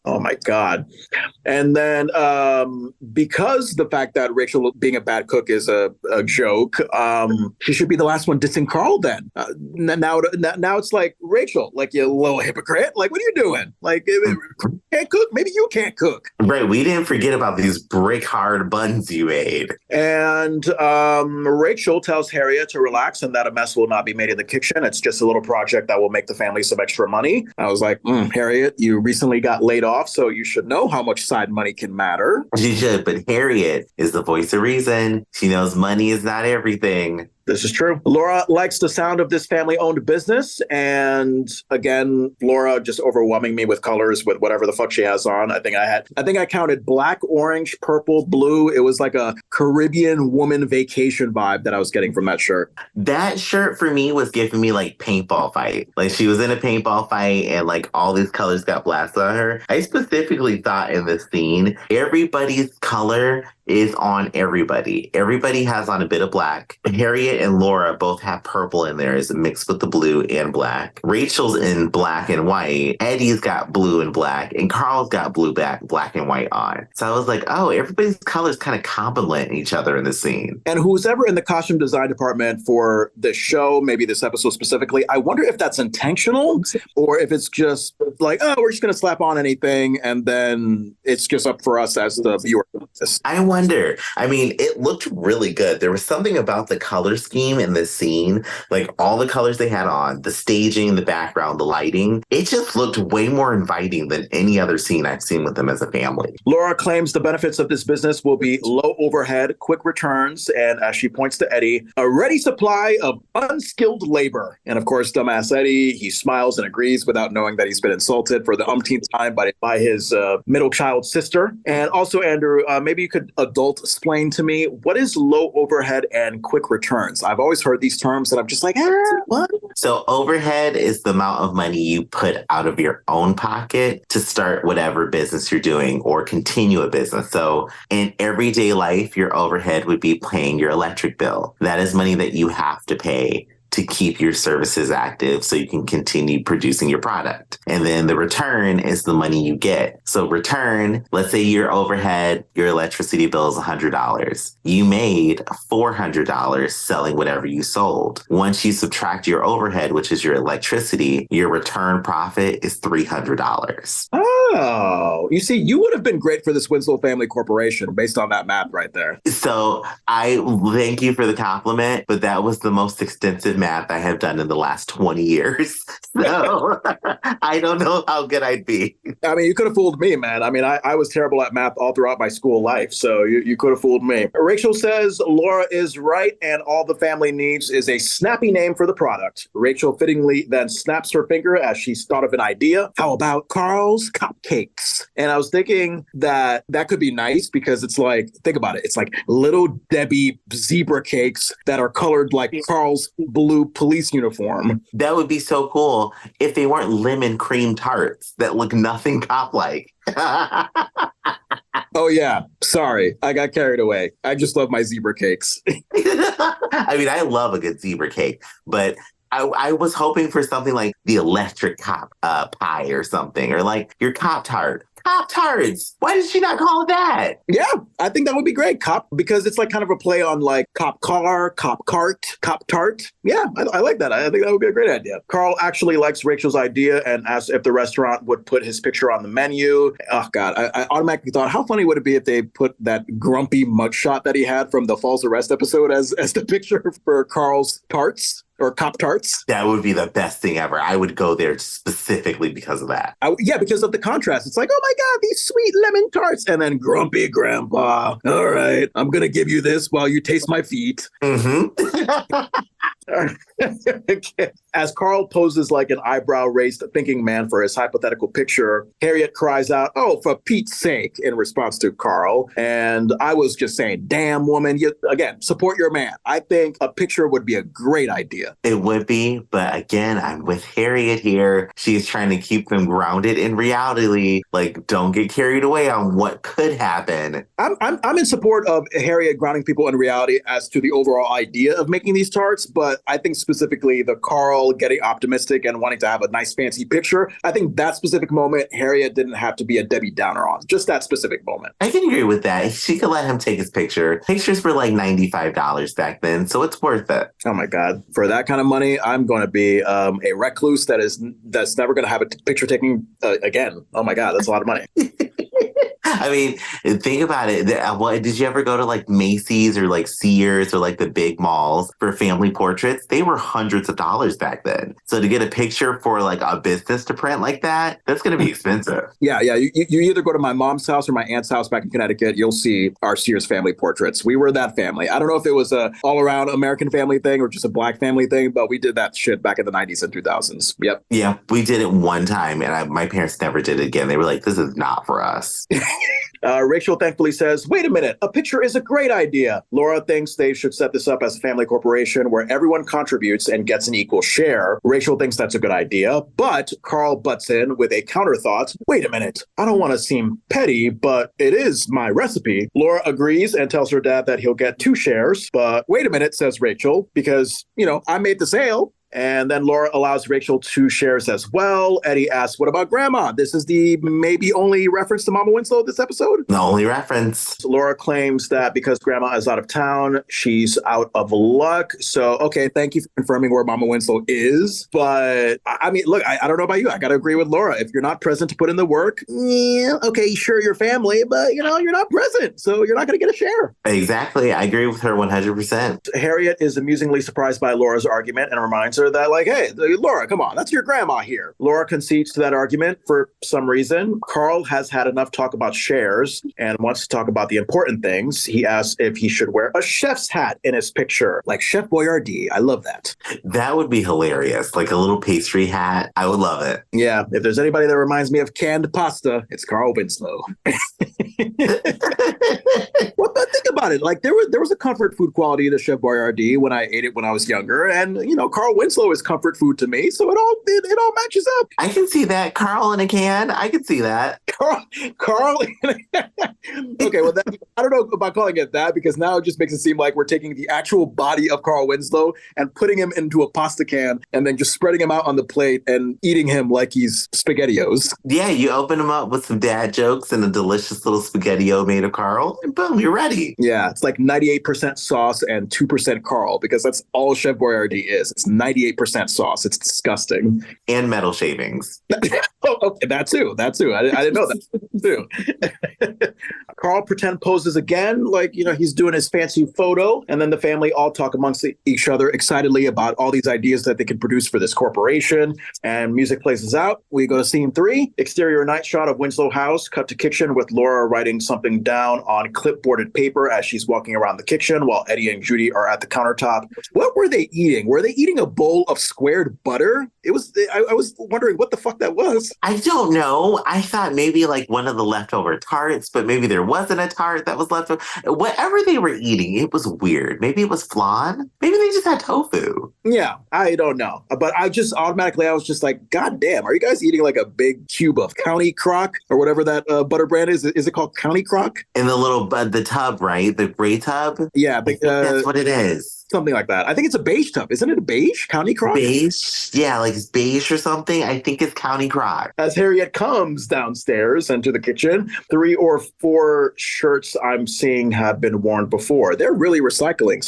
[SPEAKER 1] Oh my God. And then because the fact that Rachel being a bad cook is a joke, she should be the last one dissing Carl then. Now it's like, Rachel, like, you little hypocrite. Like, what are you doing? Like, can't cook? Maybe you can't cook.
[SPEAKER 2] Right. We didn't forget about these brick hard buns you made.
[SPEAKER 1] And Rachel tells Harriette to relax and that a mess will not be made in the kitchen. It's just a little project that will make the family some extra money. I was like, Harriette, you recently got laid off, so you should know how much side money can matter.
[SPEAKER 2] She should, but Harriette is the voice of reason. She knows money is not everything.
[SPEAKER 1] This is true. Laura likes the sound of this family-owned business. And again, Laura just overwhelming me with colors with whatever the fuck she has on. I think I counted black, orange, purple, blue. It was like a Caribbean woman vacation vibe that I was getting from that shirt.
[SPEAKER 2] That shirt for me was giving me like paintball fight. Like she was in a paintball fight and like all these colors got blasted on her. I specifically thought in this scene, everybody's color is on everybody. Everybody has on a bit of black. Harriette and Laura both have purple in theirs mixed with the blue and black. Rachel's in black and white. Eddie's got blue and black. And Carl's got blue, black and white on. So I was like, oh, everybody's colors kind of complement each other in the scene.
[SPEAKER 1] And who's ever in the costume design department for this show, maybe this episode specifically, I wonder if that's intentional or if it's just like, oh, we're just going to slap on anything and then it's just up for us as the viewer.
[SPEAKER 2] I wonder. I mean, it looked really good. There was something about the color scheme in this scene, like all the colors they had on, the staging, the background, the lighting. It just looked way more inviting than any other scene I've seen with them as a family.
[SPEAKER 1] Laura claims the benefits of this business will be low overhead, quick returns, and as she points to Eddie, a ready supply of unskilled labor. And of course, dumbass Eddie, he smiles and agrees without knowing that he's been insulted for the umpteenth time by his middle child sister. And also, Andrew, maybe you could adult explain to me, what is low overhead and quick returns? I've always heard these terms and I'm just like, what?
[SPEAKER 2] So overhead is the amount of money you put out of your own pocket to start whatever business you're doing or continue a business. So in everyday life, your overhead would be paying your electric bill. That is money that you have to pay to keep your services active so you can continue producing your product. And then the return is the money you get. So return, let's say your overhead, your electricity bill is $100. You made $400 selling whatever you sold. Once you subtract your overhead, which is your electricity, your return profit is $300.
[SPEAKER 1] Oh, you see, you would have been great for this Winslow Family Corporation based on that math right there.
[SPEAKER 2] So I thank you for the compliment, but that was the most extensive math I have done in the last 20 years. So I don't know how good I'd be.
[SPEAKER 1] I mean, you could have fooled me, man. I mean, I was terrible at math all throughout my school life, so you could have fooled me. Rachel says Laura is right, and all the family needs is a snappy name for the product. Rachel fittingly then snaps her finger as she's thought of an idea. How about Carl's Cupcakes? And I was thinking that could be nice because it's like, think about it. It's like Little Debbie zebra cakes that are colored like Carl's blue police uniform.
[SPEAKER 2] That would be so cool if they weren't lemon cream tarts that look nothing cop-like.
[SPEAKER 1] Oh, yeah. Sorry. I got carried away. I just love my zebra cakes.
[SPEAKER 2] I mean, I love a good zebra cake, but I was hoping for something like the electric cop pie or something, or like your cop tart. Cop tarts. Why did she not call it that?
[SPEAKER 1] Yeah, I think that would be great. Cop, because it's like kind of a play on like cop car, cop cart, cop tart. Yeah, I like that. I think that would be a great idea. Carl actually likes Rachel's idea and asked if the restaurant would put his picture on the menu. Oh, God, I automatically thought, how funny would it be if they put that grumpy mugshot that he had from the False Arrest episode as the picture for Carl's tarts? Or cop tarts.
[SPEAKER 2] That would be the best thing ever. I would go there specifically because of that.
[SPEAKER 1] Yeah, because of the contrast. It's like, oh my God, these sweet lemon tarts. And then grumpy grandpa. All right, I'm going to give you this while you taste my feet.
[SPEAKER 2] Mm-hmm.
[SPEAKER 1] As Carl poses like an eyebrow-raised thinking man for his hypothetical picture, Harriette cries out, "Oh, for Pete's sake," in response to Carl. And I was just saying, damn, woman, again, support your man. I think a picture would be a great idea.
[SPEAKER 2] It would be, but again, I'm with Harriette here. She is trying to keep them grounded in reality. Like, don't get carried away on what could happen.
[SPEAKER 1] I'm in support of Harriette grounding people in reality as to the overall idea of making these tarts, but I think specifically the Carl getting optimistic and wanting to have a nice fancy picture, I think that specific moment, Harriette didn't have to be a Debbie Downer on. Just that specific moment.
[SPEAKER 2] I can agree with that. She could let him take his picture. Pictures were like $95 back then, so it's worth it.
[SPEAKER 1] Oh my God. For that kind of money, I'm going to be a recluse that's never going to have a picture taken again. Oh my God, that's a lot of money.
[SPEAKER 2] I mean, think about it. Did you ever go to like Macy's or like Sears or like the big malls for family portraits? They were hundreds of dollars back then. So to get a picture for like a business to print like that, that's going to be expensive.
[SPEAKER 1] Yeah. You either go to my mom's house or my aunt's house back in Connecticut, you'll see our Sears family portraits. We were that family. I don't know if it was a all around American family thing or just a Black family thing, but we did that shit back in the 90s and 2000s. Yep.
[SPEAKER 2] Yeah, we did it one time and my parents never did it again. They were like, this is not for us.
[SPEAKER 1] Rachel thankfully says, wait a minute, a picture is a great idea. Laura thinks they should set this up as a family corporation where everyone contributes and gets an equal share. Rachel thinks that's a good idea, but Carl butts in with a counter thought. Wait a minute, I don't want to seem petty, but it is my recipe. Laura agrees and tells her dad that he'll get 2 shares. But wait a minute, says Rachel, because, I made the sale. And then Laura allows Rachel 2 shares as well. Eddie asks, what about Grandma? This is the maybe only reference to Mama Winslow this episode?
[SPEAKER 2] The only reference.
[SPEAKER 1] Laura claims that because Grandma is out of town, she's out of luck. So, okay, thank you for confirming where Mama Winslow is. But, I mean, look, I don't know about you. I got to agree with Laura. If you're not present to put in the work, okay, sure, you're family, but, you're not present. So you're not going to get a share.
[SPEAKER 2] Exactly. I agree with her 100%.
[SPEAKER 1] Harriette is amusingly surprised by Laura's argument and reminds her that, like, hey, Laura, come on, that's your grandma here. Laura concedes to that argument for some reason. Carl has had enough talk about shares and wants to talk about the important things. He asks if he should wear a chef's hat in his picture, like Chef Boyardee. I love that.
[SPEAKER 2] That would be hilarious. Like a little pastry hat. I would love it.
[SPEAKER 1] Yeah, if there's anybody that reminds me of canned pasta, it's Carl Winslow. Well, but think about it. Like there was a comfort food quality to Chef Boyardee when I ate it when I was younger, and Carl Winslow is comfort food to me, so it all matches up.
[SPEAKER 2] I can see that. Carl in a can. I can see that.
[SPEAKER 1] Carl. Okay, well, I don't know about calling it that because now it just makes it seem like we're taking the actual body of Carl Winslow and putting him into a pasta can and then just spreading him out on the plate and eating him like he's SpaghettiOs.
[SPEAKER 2] Yeah, you open him up with some dad jokes and a delicious little SpaghettiO made of Carl, and boom, you're ready.
[SPEAKER 1] Yeah, it's like 98% sauce and 2% Carl because that's all Chef Boyardee is. It's 98% sauce. It's disgusting.
[SPEAKER 2] And metal shavings.
[SPEAKER 1] Oh, okay, that too. I didn't know that too. Carl pretend poses again, like, he's doing his fancy photo. And then the family all talk amongst each other excitedly about all these ideas that they can produce for this corporation. And music plays us out. We go to scene 3, exterior night shot of Winslow House, cut to kitchen with Laura writing something down on clipboarded paper as she's walking around the kitchen while Eddie and Judy are at the countertop. What were they eating? Were they eating a bowl of squared butter? I was wondering what the fuck that was.
[SPEAKER 2] I don't know. I thought maybe like one of the leftover tarts, but maybe there wasn't a tart that was left over. Whatever they were eating, it was weird. Maybe it was flan. Maybe they just had tofu.
[SPEAKER 1] Yeah, I don't know. But I was just like, God damn, are you guys eating like a big cube of County Crock or whatever that butter brand is? Is it called County Crock?
[SPEAKER 2] In the little, the tub, right? The gray tub?
[SPEAKER 1] Yeah.
[SPEAKER 2] That's what it is.
[SPEAKER 1] Something like that. I think it's a beige tub. Isn't it a beige? County Crock?
[SPEAKER 2] Beige? Yeah, like it's beige or something. I think it's County Crock.
[SPEAKER 1] As Harriette comes downstairs into the kitchen, 3 or 4 shirts I'm seeing have been worn before. They're really recycling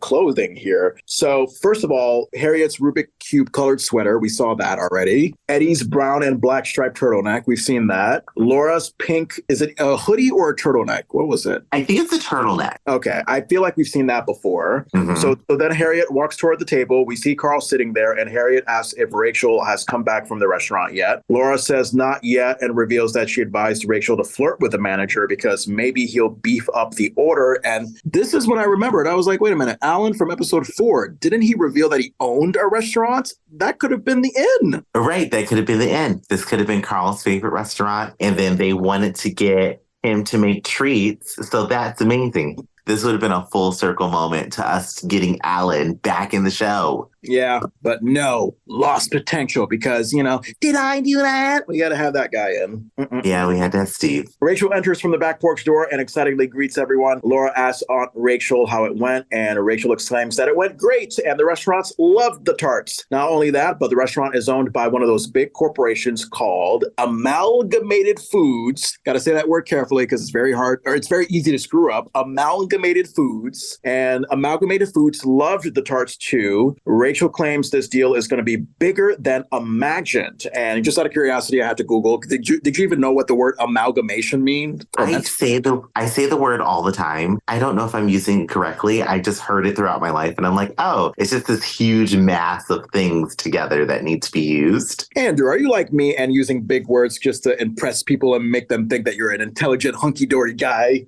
[SPEAKER 1] clothing here. So first of all, Harriette's Rubik Cube colored sweater, we saw that already. Eddie's brown and black striped turtleneck, we've seen that. Laura's pink, is it a hoodie or a turtleneck? What was it?
[SPEAKER 2] I think it's a turtleneck.
[SPEAKER 1] Okay, I feel like we've seen that before. Mm-hmm. So then Harriette walks toward the table. We see Carl sitting there, and Harriette asks if Rachel has come back from the restaurant yet. Laura says not yet and reveals that she advised Rachel to flirt with the manager because maybe he'll beef up the order. And this is when I remembered. I was like, wait a minute, Alan from episode 4, didn't he reveal that he owned a restaurant? That could have been the inn.
[SPEAKER 2] Right, that could have been the inn. This could have been Carl's favorite restaurant, and then they wanted to get him to make treats. So that's amazing. This would have been a full circle moment to us getting Alan back in the show.
[SPEAKER 1] Yeah, but no, lost potential because, did I do that? We got to have that guy in.
[SPEAKER 2] Yeah, we had to have Steve.
[SPEAKER 1] Rachel enters from the back porch door and excitedly greets everyone. Laura asks Aunt Rachel how it went, and Rachel exclaims that it went great, and the restaurants loved the tarts. Not only that, but the restaurant is owned by one of those big corporations called Amalgamated Foods. Got to say that word carefully because it's very hard, or it's very easy to screw up. Amalgamated Foods, and Amalgamated Foods loved the tarts too. Rachel claims this deal is going to be bigger than imagined. And just out of curiosity, I had to Google. Did you even know what the word amalgamation means?
[SPEAKER 2] I say the word all the time. I don't know if I'm using it correctly. I just heard it throughout my life. And I'm like, oh, it's just this huge mass of things together that need to be used.
[SPEAKER 1] Andrew, are you like me and using big words just to impress people and make them think that you're an intelligent, hunky-dory guy?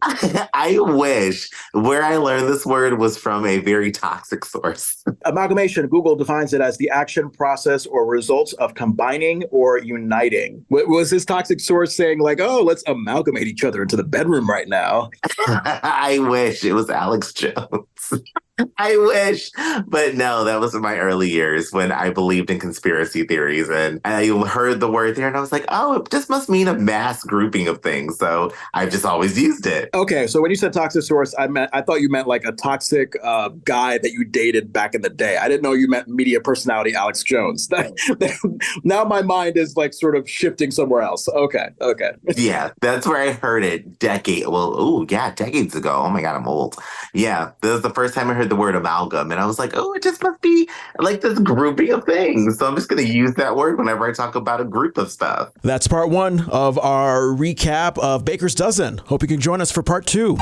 [SPEAKER 2] I wish. Where I learned this word was from a very toxic source.
[SPEAKER 1] Amalgamation, Google defines it as the action, process, or results of combining or uniting. Was this toxic source saying like, oh, let's amalgamate each other into the bedroom right now?
[SPEAKER 2] I wish it was Alex Jones. I wish. But no, that was in my early years when I believed in conspiracy theories. And I heard the word there and I was like, oh, it just must mean a mass grouping of things. So I've just always used it. Okay.
[SPEAKER 1] So when you said toxic source, I thought you meant like a toxic guy that you dated back in the day. I didn't know you meant media personality Alex Jones. Now my mind is like sort of shifting somewhere else. Okay.
[SPEAKER 2] Yeah, that's where I heard it decades ago. Oh my God, I'm old. Yeah, this was the first time I heard the word amalgam, and I was like, oh, it just must be like this grouping of things. So I'm just going to use that word whenever I talk about a group of stuff.
[SPEAKER 3] That's part 1 of our recap of Baker's Dozen. Hope you can join us for part 2.